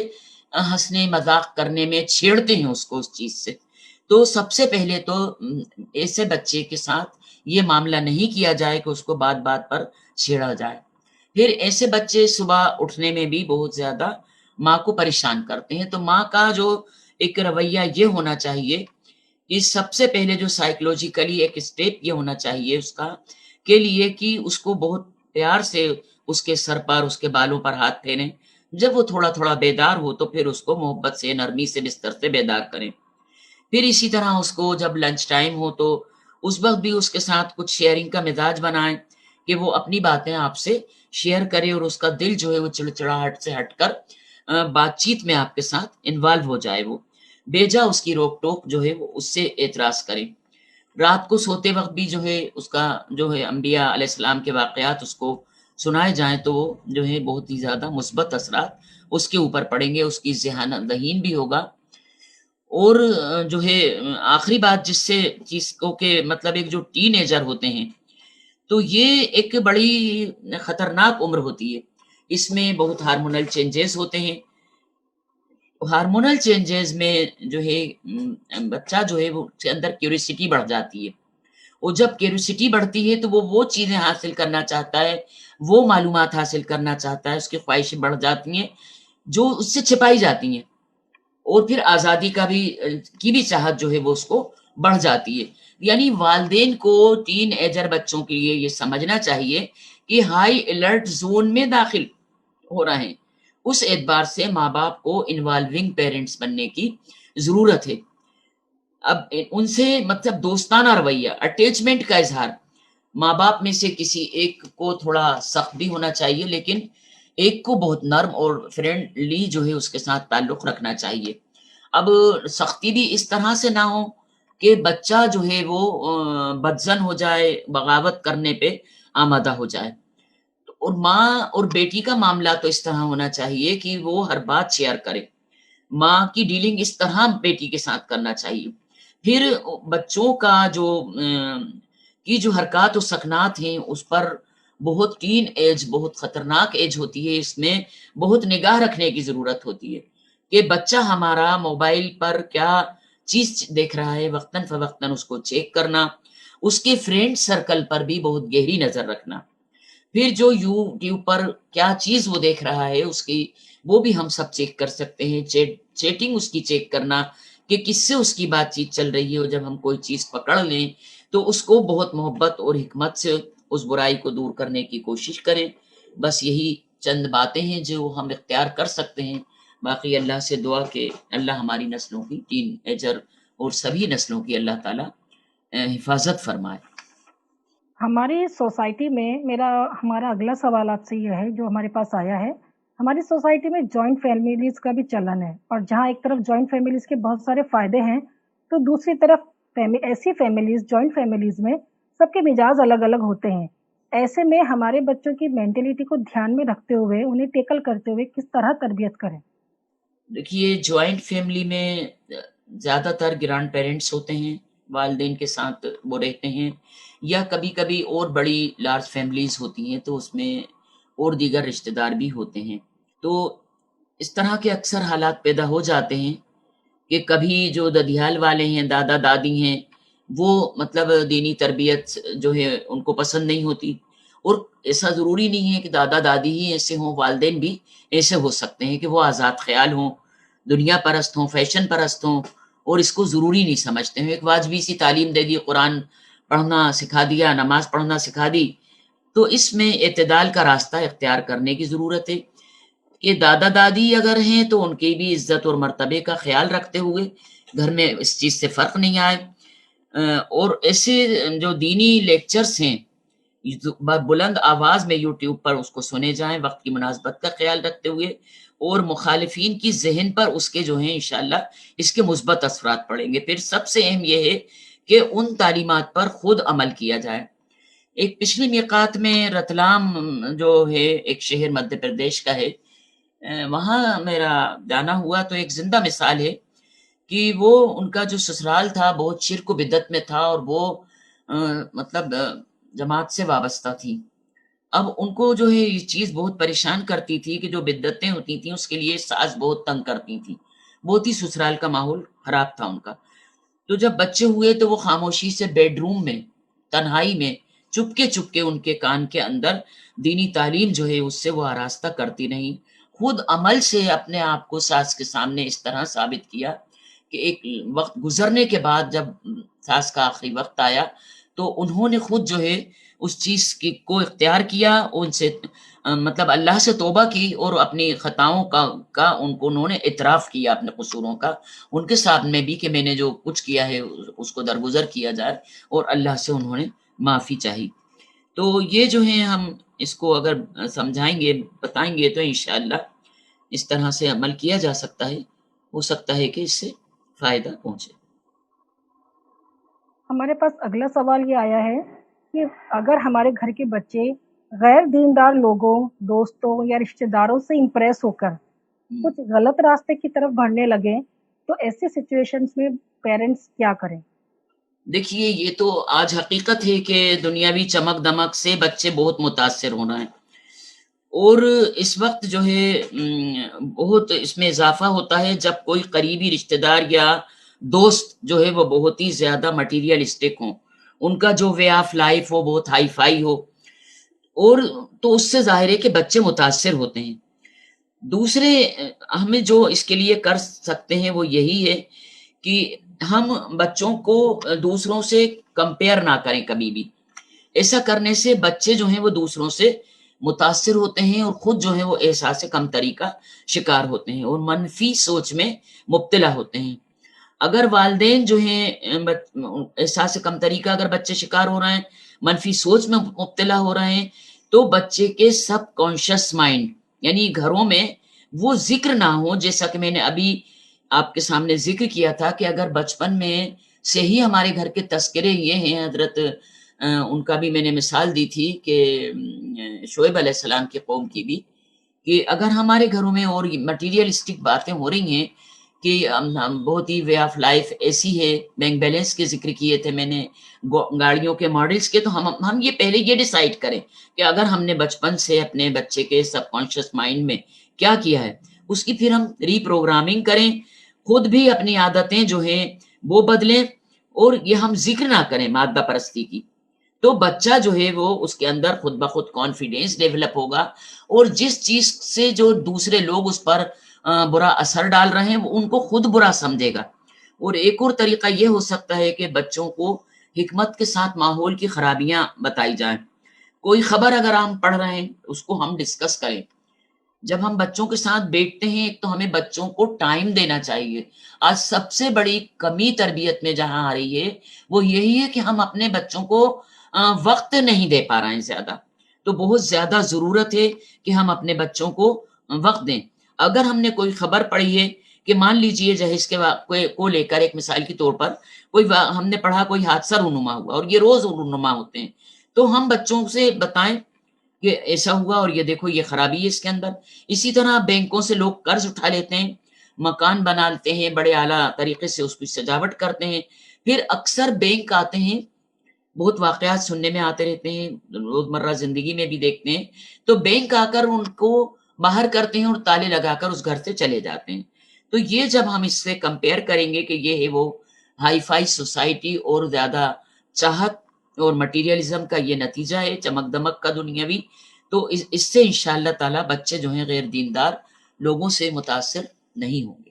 ہنسنے مذاق کرنے میں چھیڑتے ہیں اس کو اس چیز سے۔ تو سب سے پہلے تو ایسے بچے کے ساتھ یہ معاملہ نہیں کیا جائے کہ اس کو بات بات پر چھیڑا جائے۔ پھر ایسے بچے صبح اٹھنے میں بھی بہت زیادہ ماں کو پریشان کرتے ہیں، تو ماں کا جو ایک رویہ یہ ہونا چاہیے کہ سب سے پہلے جو سائیکولوجیکلی ایک اسٹیپ یہ ہونا چاہیے اس کا کے لیے کہ اس کو بہت پیار سے اس کے سر پر اس کے بالوں پر ہاتھ پھیریں، جب وہ تھوڑا تھوڑا بیدار ہو تو پھر اس کو محبت سے نرمی سے بستر سے بیدار کریں۔ پھر اسی طرح اس کو جب لنچ ٹائم ہو تو اس وقت بھی اس کے ساتھ کچھ شیئرنگ کا مزاج بنائیں کہ وہ اپنی باتیں آپ سے شیئر کرے اور اس کا دل جو ہے وہ چڑچڑاہٹ سے ہٹ کر بات چیت میں آپ کے ساتھ انوالو ہو جائے، وہ بیجا اس کی روک ٹوک جو ہے وہ اس سے اعتراض کریں۔ رات کو سوتے وقت بھی جو ہے اس کا جو ہے انبیاء علیہ السلام کے واقعات اس کو سنائے جائیں تو وہ جو ہے بہت ہی زیادہ مثبت اثرات اس کے اوپر پڑیں گے، اس کی ذہن ذہین بھی ہوگا۔ اور جو ہے آخری بات جس سے چیز کو کہ مطلب ایک جو ٹین ایجر ہوتے ہیں تو یہ ایک بڑی خطرناک عمر ہوتی ہے، اس میں بہت ہارمونل چینجز ہوتے ہیں۔ ہارمونل چینجز میں جو ہے بچہ جو ہے وہ اس کے اندر کیوریسٹی بڑھ جاتی ہے، اور جب کیوریسٹی بڑھتی ہے تو وہ چیزیں حاصل کرنا چاہتا ہے، وہ معلومات حاصل کرنا چاہتا ہے، اس کی خواہشیں بڑھ جاتی ہیں جو اس سے چھپائی جاتی ہیں، اور پھر آزادی کی بھی چاہت جو ہے وہ اس کو بڑھ جاتی ہے۔ یعنی والدین کو ٹین ایجر بچوں کے لیے یہ سمجھنا چاہیے کہ ہائی الرٹ زون میں داخل ہو رہے ہیں، اس اعتبار سے ماں باپ کو انوالونگ پیرنٹس بننے کی ضرورت ہے۔ اب ان سے مطلب دوستانہ رویہ، اٹیچمنٹ کا اظہار، ماں باپ میں سے کسی ایک کو تھوڑا سخت بھی ہونا چاہیے لیکن ایک کو بہت نرم اور فرینڈلی جو ہے اس کے ساتھ تعلق رکھنا چاہیے۔ اب سختی بھی اس طرح سے نہ ہو کہ بچہ جو ہے وہ بدزن ہو جائے، بغاوت کرنے پہ آمادہ ہو جائے۔ اور ماں اور بیٹی کا معاملہ تو اس طرح ہونا چاہیے کہ وہ ہر بات شیئر کرے، ماں کی ڈیلنگ اس طرح بیٹی کے ساتھ کرنا چاہیے۔ پھر بچوں کا کی جو حرکات و سکنات ہیں اس پر بہت ٹین ایج بہت خطرناک ایج ہوتی ہے، اس میں بہت نگاہ رکھنے کی ضرورت ہوتی ہے کہ بچہ ہمارا موبائل پر کیا چیز دیکھ رہا ہے، وقتاً فوقتاً اس کو چیک کرنا، اس کے فرینڈ سرکل پر بھی بہت گہری نظر رکھنا۔ پھر جو یوٹیوب پر کیا چیز وہ دیکھ رہا ہے اس کی وہ بھی ہم سب چیک کر سکتے ہیں، چیٹنگ اس کی چیک کرنا کہ کس سے اس کی بات چیت چل رہی ہے، اور جب ہم کوئی چیز پکڑ لیں تو اس کو بہت محبت اور حکمت سے اس برائی کو دور کرنے کی کوشش کریں۔ بس یہی چند باتیں ہیں جو ہم اختیار کر سکتے ہیں، باقی اللہ سے دعا کہ اللہ ہماری نسلوں کی ٹین ایجر اور سبھی نسلوں کی اللہ تعالیٰ حفاظت فرمائے۔ ہماری سوسائٹی میں ہمارا اگلا سوال آپ سے یہ ہے جو ہمارے پاس آیا ہے، ہماری سوسائٹی میں جوائنٹ فیملیز کا بھی چلن ہے، اور جہاں ایک طرف جوائنٹ فیملیز کے بہت سارے فائدے ہیں تو دوسری طرف ایسی فیملیز جوائنٹ فیملیز میں سب کے مزاج الگ الگ ہوتے ہیں۔ ایسے میں ہمارے بچوں کی مینٹلٹی کو دھیان میں رکھتے ہوئے انہیں ٹیکل کرتے ہوئے کس طرح تربیت کریں؟ دیکھیے جوائنٹ فیملی میں زیادہ تر گرانڈ پیرنٹس ہوتے ہیں، والدین کے ساتھ وہ رہتے ہیں، یا کبھی کبھی اور بڑی لارج فیملیز ہوتی ہیں تو اس میں اور دیگر رشتہ دار بھی ہوتے ہیں، تو اس طرح کے اکثر حالات پیدا ہو جاتے ہیں کہ کبھی جو ددیال والے ہیں، دادا دادی ہیں، وہ مطلب دینی تربیت جو ہے ان کو پسند نہیں ہوتی، اور ایسا ضروری نہیں ہے کہ دادا دادی ہی ایسے ہوں، والدین بھی ایسے ہو سکتے ہیں کہ وہ آزاد خیال ہوں، دنیا پرست ہوں، فیشن پرست ہوں، اور اس کو ضروری نہیں سمجھتے ہیں۔ ایک واجبی سی تعلیم دے دی، قرآن پڑھنا سکھا دیا، نماز پڑھنا سکھا دی، تو اس میں اعتدال کا راستہ اختیار کرنے کی ضرورت ہے کہ دادا دادی اگر ہیں تو ان کی بھی عزت اور مرتبے کا خیال رکھتے ہوئے گھر میں اس چیز سے فرق نہیں آئے، اور ایسے جو دینی لیکچرز ہیں بلند آواز میں یوٹیوب پر اس کو سنے جائیں، وقت کی مناسبت کا خیال رکھتے ہوئے، اور مخالفین کی ذہن پر اس کے جو ہیں انشاءاللہ اس کے مثبت اثرات پڑیں گے۔ پھر سب سے اہم یہ ہے کہ ان تعلیمات پر خود عمل کیا جائے۔ ایک پچھلی میقات میں رتلام جو ہے ایک شہر مدھیہ پردیش کا ہے، وہاں میرا جانا ہوا تو ایک زندہ مثال ہے کہ وہ ان کا جو سسرال تھا بہت شرک و بدعت میں تھا، اور وہ مطلب جماعت سے وابستہ تھی۔ اب ان کو جو ہے یہ چیز بہت پریشان کرتی تھی کہ جو بدعتیں ہوتی تھیں اس کے لیے ساس بہت تنگ کرتی تھی، بہت ہی سسرال کا ماحول خراب تھا ان کا۔ تو جب بچے ہوئے تو وہ خاموشی سے بیڈ روم میں تنہائی میں چپکے ان کے کان کے اندر دینی تعلیم جو ہے اس سے وہ آراستہ کرتی رہیں، خود عمل سے اپنے آپ کو ساس کے سامنے اس طرح ثابت کیا کہ ایک وقت گزرنے کے بعد جب ساس کا آخری وقت آیا تو انہوں نے خود جو ہے اس چیز کو اختیار کیا، ان سے مطلب اللہ سے توبہ کی، اور اپنی خطاؤں کا ان کو انہوں نے اعتراف کیا اپنے قصوروں کا، ان کے ساتھ میں بھی کہ میں نے جو کچھ کیا ہے اس کو درگزر کیا جائے، اور اللہ سے انہوں نے معافی چاہی۔ تو یہ جو ہے ہم اس کو اگر سمجھائیں گے بتائیں گے تو انشاءاللہ اس طرح سے عمل کیا جا سکتا ہے، ہو سکتا ہے کہ اس سے فائدہ پہنچے۔ ہمارے پاس اگلا سوال یہ آیا ہے کہ اگر ہمارے گھر کے بچے غیر دیندار لوگوں، دوستوں یا رشتہ داروں سے امپریس ہو کر کچھ غلط راستے کی طرف بڑھنے لگے تو ایسے سچویشنز میں پیرنٹس کیا کریں؟ دیکھیے یہ تو آج حقیقت ہے کہ دنیاوی چمک دمک سے بچے بہت متاثر ہو رہے ہیں، اور اس وقت جو ہے بہت اس میں اضافہ ہوتا ہے جب کوئی قریبی رشتہ دار یا دوست جو ہے وہ بہت ہی زیادہ مٹیریلسٹک ہوں، ان کا جو وے آف لائف ہو بہت ہائی فائی ہو، اور تو اس سے ظاہر ہے کہ بچے متاثر ہوتے ہیں۔ دوسرے ہمیں جو اس کے لیے کر سکتے ہیں وہ یہی ہے کہ ہم بچوں کو دوسروں سے کمپیئر نہ کریں کبھی بھی۔ ایسا کرنے سے بچے جو ہیں وہ دوسروں سے متاثر ہوتے ہیں، اور خود جو ہے وہ احساس کمتری کا شکار ہوتے ہیں اور منفی سوچ میں مبتلا ہوتے ہیں۔ اگر والدین جو ہیں احساس کمتری کا اگر بچے شکار ہو رہے ہیں، منفی سوچ میں مبتلا ہو رہے ہیں، تو بچے کے سب کانشس مائنڈ یعنی گھروں میں وہ ذکر نہ ہو، جیسا کہ میں نے ابھی آپ کے سامنے ذکر کیا تھا کہ اگر بچپن میں سے ہی ہمارے گھر کے تذکرے یہ ہیں، حضرت ان کا بھی میں نے مثال دی تھی کہ شعیب علیہ السلام کی قوم کی بھی، کہ اگر ہمارے گھروں میں اور مٹیریلسٹک باتیں ہو رہی ہیں کہ بہت ہی وے آف لائف ایسی ہے، بینک بیلنس کے ذکر کیے تھے میں نے، گاڑیوں کے ماڈلز کے، تو ہم یہ پہلے یہ ڈیسائیڈ کریں کہ اگر ہم نے بچپن سے اپنے بچے کے سب کانشیس مائنڈ میں کیا کیا ہے اس کی پھر ہم ری پروگرامنگ کریں، خود بھی اپنی عادتیں جو ہیں وہ بدلیں، اور یہ ہم ذکر نہ کریں مادہ پرستی کی، تو بچہ جو ہے وہ اس کے اندر خود بخود کانفیڈینس ڈیولپ ہوگا، اور جس چیز سے جو دوسرے لوگ اس پر برا اثر ڈال رہے ہیں وہ ان کو خود برا سمجھے گا۔ اور ایک اور طریقہ یہ ہو سکتا ہے کہ بچوں کو حکمت کے ساتھ ماحول کی خرابیاں بتائی جائیں، کوئی خبر اگر ہم پڑھ رہے ہیں اس کو ہم ڈسکس کریں۔ جب ہم بچوں کے ساتھ بیٹھتے ہیں ایک تو ہمیں بچوں کو ٹائم دینا چاہیے۔ آج سب سے بڑی کمی تربیت میں جہاں آ رہی ہے وہ یہی ہے کہ ہم اپنے بچوں کو وقت نہیں دے پا رہے ہیں زیادہ، تو بہت زیادہ ضرورت ہے کہ ہم اپنے بچوں کو وقت دیں۔ اگر ہم نے کوئی خبر پڑھی ہے کہ مان لیجئے جہیز کے کو لے کر ایک مثال کے طور پر ہم نے پڑھا کوئی حادثہ رونما ہوا، اور یہ روز رونما ہوتے ہیں، تو ہم بچوں سے بتائیں کہ ایسا ہوا اور یہ دیکھو یہ خرابی ہے اس کے اندر۔ اسی طرح بینکوں سے لوگ قرض اٹھا لیتے ہیں، مکان بنا لیتے ہیں، بڑے اعلیٰ طریقے سے اس کی سجاوٹ کرتے ہیں، پھر اکثر بینک آتے ہیں، بہت واقعات سننے میں آتے رہتے ہیں، روزمرہ زندگی میں بھی دیکھتے ہیں، تو بینک آ کر ان کو باہر کرتے ہیں اور تالے لگا کر اس گھر سے چلے جاتے ہیں۔ تو یہ جب ہم اس سے کمپیئر کریں گے کہ یہ ہے وہ ہائی فائی سوسائٹی اور زیادہ چاہت اور مٹیریلزم کا یہ نتیجہ ہے، چمک دمک کا دنیاوی، تو اس سے انشاءاللہ تعالیٰ بچے جو ہیں غیر دیندار لوگوں سے متاثر نہیں ہوں گے۔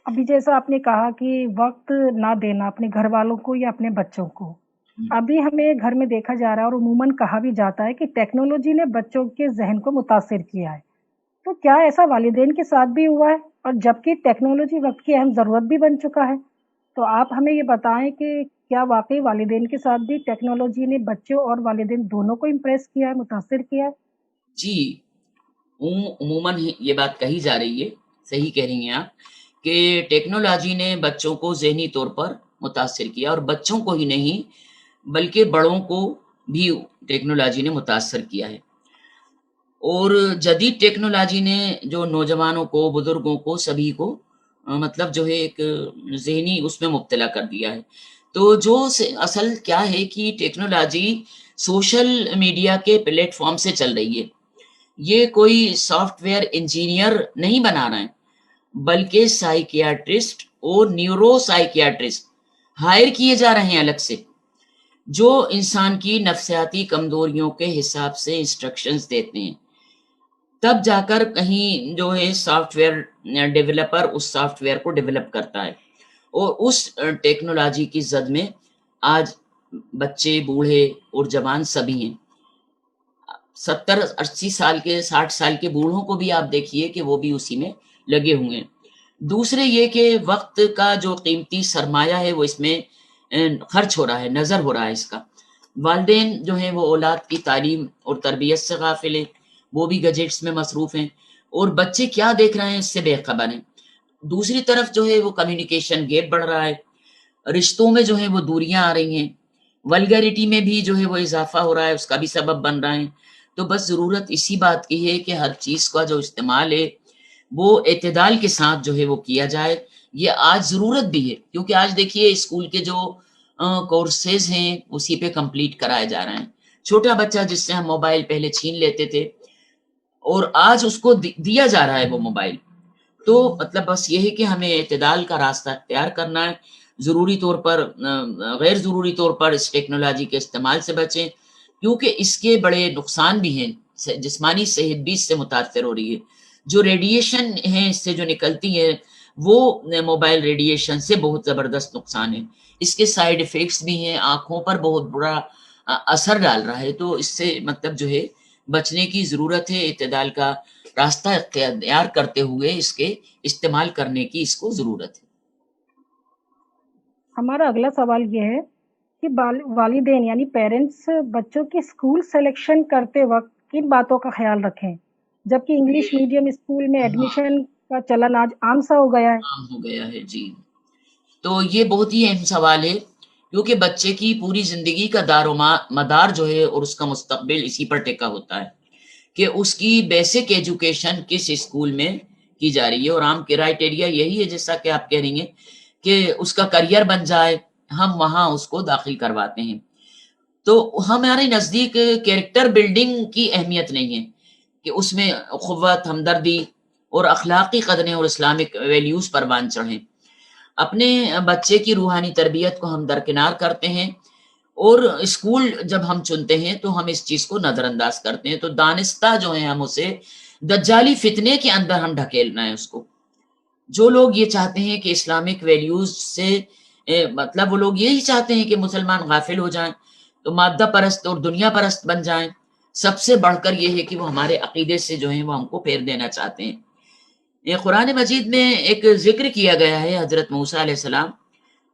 ابھی جیسا آپ نے کہا کہ وقت نہ دینا اپنے گھر والوں کو یا اپنے بچوں کو، ابھی ہمیں گھر میں دیکھا جا رہا ہے اور عموماً کہا بھی جاتا ہے کہ ٹیکنالوجی نے بچوں کے ذہن کو متاثر کیا ہے، تو کیا ایسا والدین کے ساتھ بھی ہوا ہے؟ اور جبکہ ٹیکنالوجی وقت کی اہم ضرورت بھی بن چکا ہے، تو آپ ہمیں یہ بتائیں کہ کیا واقعی والدین کے ساتھ بھی ٹیکنالوجی نے بچوں اور والدین دونوں کو امپریس کیا ہے، متاثر کیا ہے؟ جی، عموماً یہ بات کہی جا رہی ہے، صحیح کہہ رہی ہیں آپ، کہ ٹیکنالوجی نے بچوں کو ذہنی طور پر متاثر کیا، اور بچوں کو ہی نہیں بلکہ بڑوں کو بھی ٹیکنالوجی نے متاثر کیا ہے۔ اور جدید ٹیکنالوجی نے جو نوجوانوں کو، بزرگوں کو، سبھی کو مطلب جو ہے ایک ذہنی اس میں مبتلا کر دیا ہے۔ تو جو اصل کیا ہے کہ ٹیکنالوجی سوشل میڈیا کے پلیٹ فارم سے چل رہی ہے، یہ کوئی سافٹ ویئر انجینئر نہیں بنا رہے ہیں، بلکہ سائیکیاٹرسٹ اور نیورو سائیکیاٹرسٹ ہائر کیے جا رہے ہیں الگ سے، جو انسان کی نفسیاتی کمزوریوں کے حساب سے انسٹرکشنز دیتے ہیں۔ تب جا کر کہیں جو ہے سافٹ ویئر ڈیولپر اس سافٹ ویئر کو ڈیولپ کرتا ہے، اور اس ٹیکنالوجی کی زد میں آج بچے، بوڑھے اور جوان سبھی ہیں۔ 70-80 سال کے، 60 سال کے بوڑھوں کو بھی آپ دیکھیے کہ وہ بھی اسی میں لگے ہوئے ہیں۔ دوسرے یہ کہ وقت کا جو قیمتی سرمایہ ہے وہ اس میں خرچ ہو رہا ہے، نظر ہو رہا ہے اس کا۔ والدین جو ہیں وہ اولاد کی تعلیم اور تربیت سے غافل ہیں، وہ بھی گجٹس میں مصروف ہیں، اور بچے کیا دیکھ رہے ہیں اس سے بے خبر ہیں۔ دوسری طرف جو ہے وہ کمیونیکیشن گیپ بڑھ رہا ہے، رشتوں میں جو ہے وہ دوریاں آ رہی ہیں، ولگریٹی میں بھی جو ہے وہ اضافہ ہو رہا ہے، اس کا بھی سبب بن رہا ہے۔ تو بس ضرورت اسی بات کی ہے کہ ہر چیز کا جو استعمال ہے وہ اعتدال کے ساتھ جو ہے وہ کیا جائے۔ یہ آج ضرورت بھی ہے، کیونکہ آج دیکھیے اسکول کے جو کورسز ہیں اسی پہ کمپلیٹ کرائے جا رہے ہیں۔ چھوٹا بچہ جس سے ہم موبائل پہلے چھین لیتے تھے، اور آج اس کو دیا جا رہا ہے وہ موبائل۔ تو مطلب بس یہ ہے کہ ہمیں اعتدال کا راستہ اختیار کرنا ہے، ضروری طور پر غیر ضروری طور پر اس ٹیکنالوجی کے استعمال سے بچیں، کیونکہ اس کے بڑے نقصان بھی ہیں، جسمانی صحت بھی اس سے متاثر ہو رہی ہے۔ جو ریڈیشن ہیں اس سے جو نکلتی ہے وہ موبائل ریڈیشن سے بہت زبردست نقصان ہے، اس کے سائیڈ ایفیکٹس بھی ہیں، آنکھوں پر بہت برا اثر ڈال رہا ہے۔ تو اس سے مطلب جو ہے بچنے کی ضرورت ہے، اعتدال کا راستہ اختیار کرتے ہوئے اس کے استعمال کرنے کی اس کو ضرورت ہے۔ ہمارا اگلا سوال یہ ہے کہ والدین یعنی پیرنٹس بچوں کی اسکول سلیکشن کرتے وقت کن باتوں کا خیال رکھیں، جبکہ انگلش میڈیم اسکول میں ایڈمیشن کا چلن آج عام سا ہو گیا ہے؟ عام ہو گیا ہے، جی۔ تو یہ بہت ہی اہم سوال ہے، کیونکہ بچے کی پوری زندگی کا دار و مدار جو ہے اور اس کا مستقبل اسی پر ٹکا ہوتا ہے کہ اس کی بیسک ایجوکیشن کس اسکول میں کی جا رہی ہے، اور عام کرائٹیریا یہی ہے جیسا کہ آپ کہہ رہی ہیں کہ اس کا کریئر بن جائے، ہم وہاں اس کو داخل کرواتے ہیں۔ تو ہمارے نزدیک کیریکٹر بلڈنگ کی اہمیت نہیں ہے کہ اس میں اخوت، ہمدردی اور اخلاقی قدریں اور اسلامک ویلیوز پروان چڑھیں۔ اپنے بچے کی روحانی تربیت کو ہم درکنار کرتے ہیں، اور اسکول جب ہم چنتے ہیں تو ہم اس چیز کو نظر انداز کرتے ہیں، تو دانستہ جو ہیں ہم اسے دجالی فتنے کے اندر ہم ڈھکیل رہے ہیں اس کو۔ جو لوگ یہ چاہتے ہیں کہ اسلامک ویلیوز سے مطلب وہ لوگ یہی چاہتے ہیں کہ مسلمان غافل ہو جائیں، تو مادہ پرست اور دنیا پرست بن جائیں، سب سے بڑھ کر یہ ہے کہ وہ ہمارے عقیدے سے جو ہیں وہ ہم کو پھیر دینا چاہتے ہیں۔ یہ قرآن مجید میں ایک ذکر کیا گیا ہے حضرت موسیٰ علیہ السلام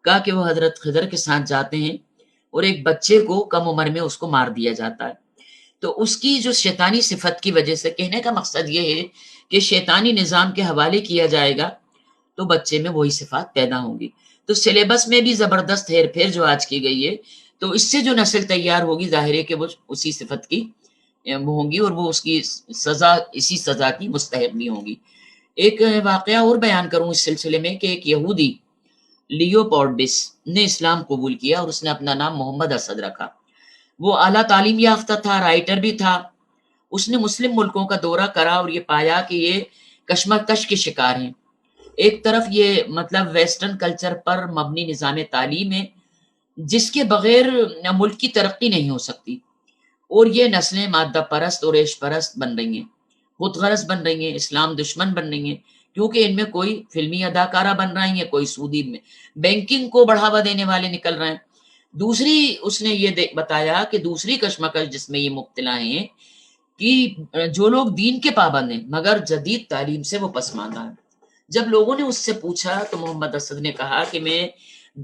کا کہ وہ حضرت خضر کے ساتھ جاتے ہیں اور ایک بچے کو کم عمر میں اس کو مار دیا جاتا ہے۔ تو اس کی جو شیطانی صفت کی وجہ سے، کہنے کا مقصد یہ ہے کہ شیطانی نظام کے حوالے کیا جائے گا تو بچے میں وہی صفات پیدا ہوں گی۔ تو سلیبس میں بھی زبردست ہیر پھیر جو آج کی گئی ہے، تو اس سے جو نسل تیار ہوگی ظاہر ہے کہ وہ اسی صفت کی ہوں گی، اور وہ اس کی سزا، اسی سزا کی مستحق بھی ہوں گی۔ ایک واقعہ اور بیان کروں اس سلسلے میں کہ ایک یہودی لیوپورڈس نے اسلام قبول کیا اور اس نے اپنا نام محمد اسد رکھا۔ وہ اعلیٰ تعلیم یافتہ تھا، رائٹر بھی تھا۔ اس نے مسلم ملکوں کا دورہ کرا اور یہ پایا کہ یہ کشمکش کے شکار ہیں۔ ایک طرف یہ مطلب ویسٹرن کلچر پر مبنی نظام تعلیم ہے جس کے بغیر ملک کی ترقی نہیں ہو سکتی، اور یہ نسلیں مادہ پرست اور عیش پرست بن رہی ہیں، خود غرض بن رہی ہیں، اسلام دشمن بن رہی ہیں، کیونکہ ان میں کوئی فلمی اداکارہ بن رہا ہے، کوئی سودی میں بینکنگ کو بڑھاوا دینے والے نکل رہے ہیں۔ دوسری اس نے یہ بتایا کہ دوسری کشمکش جس میں یہ مبتلا ہیں کہ جو لوگ دین کے پابند ہیں مگر جدید تعلیم سے وہ پسماندہ ہیں۔ جب لوگوں نے اس سے پوچھا تو محمد اسد نے کہا کہ میں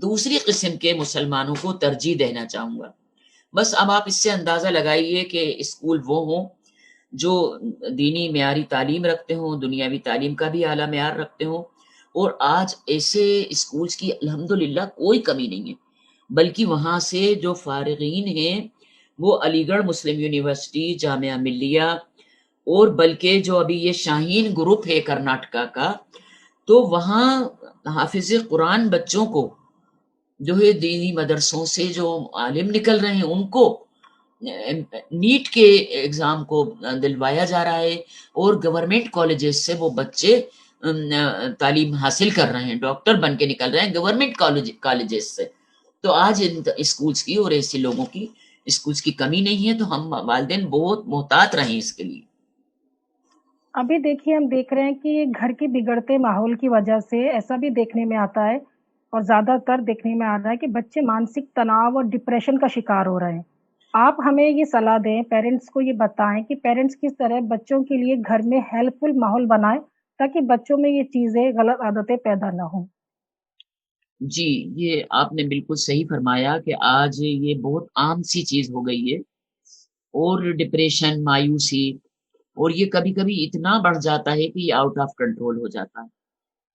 دوسری قسم کے مسلمانوں کو ترجیح دینا چاہوں گا۔ بس اب آپ اس سے اندازہ لگائیے کہ اسکول وہ ہوں جو دینی معیاری تعلیم رکھتے ہوں، دنیاوی تعلیم کا بھی اعلیٰ معیار رکھتے ہوں، اور آج ایسے اسکولز کی الحمدللہ کوئی کمی نہیں ہے، بلکہ وہاں سے جو فارغین ہیں وہ علی گڑھ مسلم یونیورسٹی، جامعہ ملیہ، اور بلکہ جو ابھی یہ شاہین گروپ ہے کرناٹکا کا، تو وہاں حافظ قرآن بچوں کو جو ہے دینی مدرسوں سے جو عالم نکل رہے ہیں ان کو نیٹ کے ایگزام کو دلوایا جا رہا ہے، اور گورنمنٹ کالجز سے وہ بچے تعلیم حاصل کر رہے ہیں، ڈاکٹر بن کے نکل رہے ہیں گورنمنٹ کالجز سے۔ تو آج ان اسکولز کی اور ایسے لوگوں کی اسکولز کی کمی نہیں ہے، تو ہم والدین بہت محتاط رہیں اس کے لیے۔ ابھی دیکھیے ہم دیکھ رہے ہیں کہ گھر کے بگڑتے ماحول کی وجہ سے ایسا بھی دیکھنے میں آتا ہے، اور زیادہ تر دیکھنے میں آ رہا ہے کہ بچے مانسک تناؤ اور ڈپریشن کا شکار ہو رہے ہیں۔ آپ ہمیں یہ صلاح دیں، پیرنٹس کو یہ بتائیں کہ پیرنٹس کس طرح بچوں کے لیے گھر میں ہیلپ فل ماحول بنائیں تاکہ بچوں میں یہ چیزیں، غلط عادتیں پیدا نہ ہوں۔ جی، یہ آپ نے بالکل صحیح فرمایا کہ آج یہ بہت عام سی چیز ہو گئی ہے، اور ڈپریشن، مایوسی، اور یہ کبھی کبھی اتنا بڑھ جاتا ہے کہ یہ آؤٹ آف کنٹرول ہو جاتا ہے۔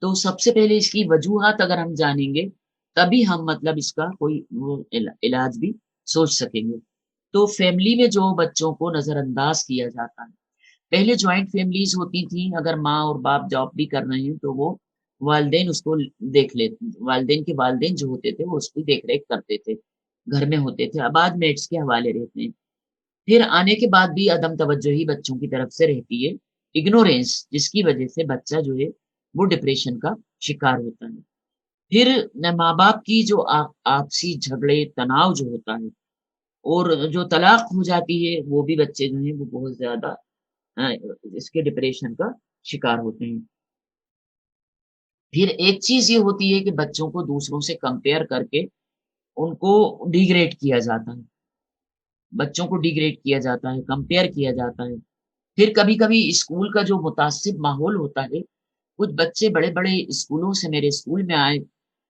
تو سب سے پہلے اس کی وجوہات اگر ہم جانیں گے تبھی ہم مطلب اس کا کوئی وہ علاج بھی سوچ سکیں گے۔ تو فیملی میں جو بچوں کو نظر انداز کیا جاتا ہے، پہلے جوائنٹ فیملیز ہوتی تھیں، اگر ماں اور باپ جاب بھی کر رہے ہیں تو وہ والدین اس کو دیکھ لیتے، والدین کے والدین جو ہوتے تھے وہ اس کی دیکھ ریکھ کرتے تھے، گھر میں ہوتے تھے، اب آج میٹس کے حوالے رہتے ہیں۔ پھر آنے کے بعد بھی عدم توجہی بچوں کی طرف سے رہتی ہے، اگنورینس، جس کی وجہ سے بچہ جو ہے وہ ڈپریشن کا شکار ہوتا ہے۔ پھر ماں باپ کی جو آپسی جھگڑے، تناؤ جو ہوتا ہے، اور جو طلاق ہو جاتی ہے وہ بھی بچے جو ہیں وہ بہت زیادہ اس کے ڈپریشن کا شکار ہوتے ہیں۔ پھر ایک چیز یہ ہوتی ہے کہ بچوں کو دوسروں سے کمپیئر کر کے ان کو ڈیگریڈ کیا جاتا ہے، بچوں کو ڈیگریڈ کیا جاتا ہے، کمپیئر کیا جاتا ہے۔ پھر کبھی کبھی اسکول کا جو متعصب ماحول ہوتا ہے، کچھ بچے بڑے بڑے اسکولوں سے میرے اسکول میں آئے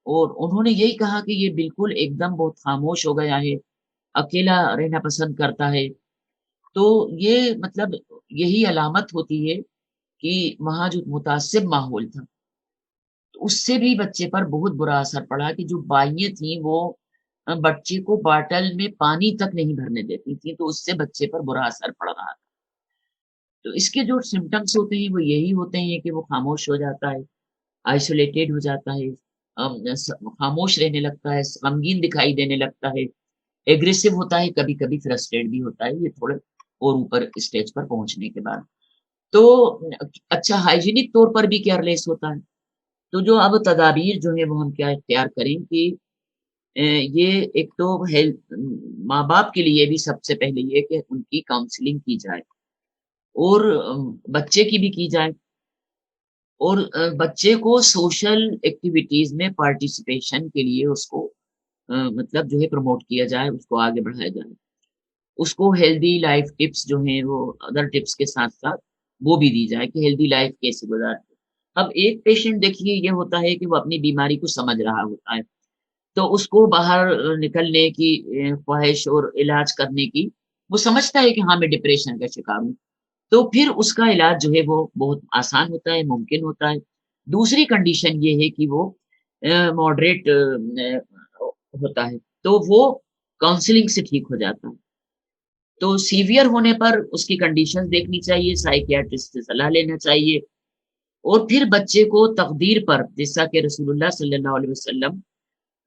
اور انہوں نے یہی کہا کہ یہ بالکل ایک دم بہت خاموش ہو گیا ہے، اکیلا رہنا پسند کرتا ہے۔ تو یہ مطلب یہی علامت ہوتی ہے کہ وہاں جو متعصب ماحول تھا تو اس سے بھی بچے پر بہت برا اثر پڑا کہ جو بائیں تھیں وہ بچے کو باٹل میں پانی تک نہیں بھرنے دیتی تھی، تو اس سے بچے پر برا اثر پڑ رہا تھا۔ تو اس کے جو سمٹمس ہوتے ہیں وہ یہی ہوتے ہیں کہ وہ خاموش ہو جاتا ہے، آئسولیٹڈ ہو جاتا ہے، خاموش رہنے لگتا ہے، غمگین دکھائی دینے لگتا ہے، ایگریسو ہوتا ہے، کبھی کبھی فرسٹریٹ بھی ہوتا ہے، یہ تھوڑے اور اوپر اسٹیج پر پہنچنے کے بعد۔ تو اچھا ہائیجینک طور پر بھی کیئرلیس ہوتا ہے۔ تو جو اب تدابیر جو ہے وہ ہم کیا اختیار کریں کہ یہ ایک تو ماں باپ کے لیے بھی سب سے پہلے یہ کہ ان کی کاؤنسلنگ کی جائے، اور بچے کی بھی کی جائے، اور بچے کو سوشل ایکٹیویٹیز میں پارٹیسپیشن کے لیے اس کو مطلب جو ہے پروموٹ کیا جائے، اس کو آگے بڑھایا جائے، اس کو ہیلدی لائف ٹپس جو ہیں وہ ادر ٹپس کے ساتھ ساتھ وہ بھی دی جائے کہ ہیلدی لائف کیسے گزارتے۔ اب ایک پیشنٹ دیکھیے یہ ہوتا ہے کہ وہ اپنی بیماری کو سمجھ رہا ہوتا ہے، تو اس کو باہر نکلنے کی خواہش اور علاج کرنے کی، وہ سمجھتا ہے کہ ہاں میں ڈپریشن کا شکار ہوں، تو پھر اس کا علاج جو ہے وہ بہت آسان ہوتا ہے، ممکن ہوتا ہے۔ دوسری کنڈیشن یہ ہے کہ وہ ماڈریٹ ہوتا ہے، تو وہ کاؤنسلنگ سے ٹھیک ہو جاتا ہے۔ تو سیویئر ہونے پر اس کی کنڈیشن دیکھنی چاہیے، سائیکیاٹرسٹ سے صلاح لینا چاہیے، اور پھر بچے کو تقدیر پر، جیسا کہ رسول اللہ صلی اللہ علیہ وسلم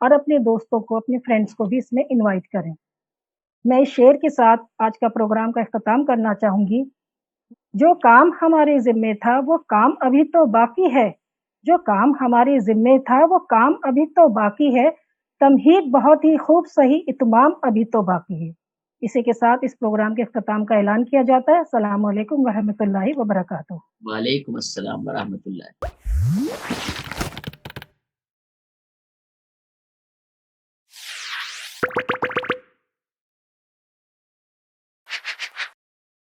اور اپنے دوستوں کو اپنے فرینڈس کو بھی اس میں انوائٹ کریں۔ میں اس شعر کے ساتھ آج کا پروگرام کا اختتام کرنا چاہوں گی۔ جو کام ہمارے ذمے تھا وہ کام ابھی تو باقی ہے، جو کام ہمارے ذمے تھا وہ کام ابھی تو باقی ہے، تمہید بہت ہی خوب صحیح، اتمام ابھی تو باقی ہے۔ اسی کے ساتھ اس پروگرام کے اختتام کا اعلان کیا جاتا ہے۔ السلام علیکم ورحمۃ اللہ وبرکاتہ۔ وعلیکم السلام ورحمۃ اللہ۔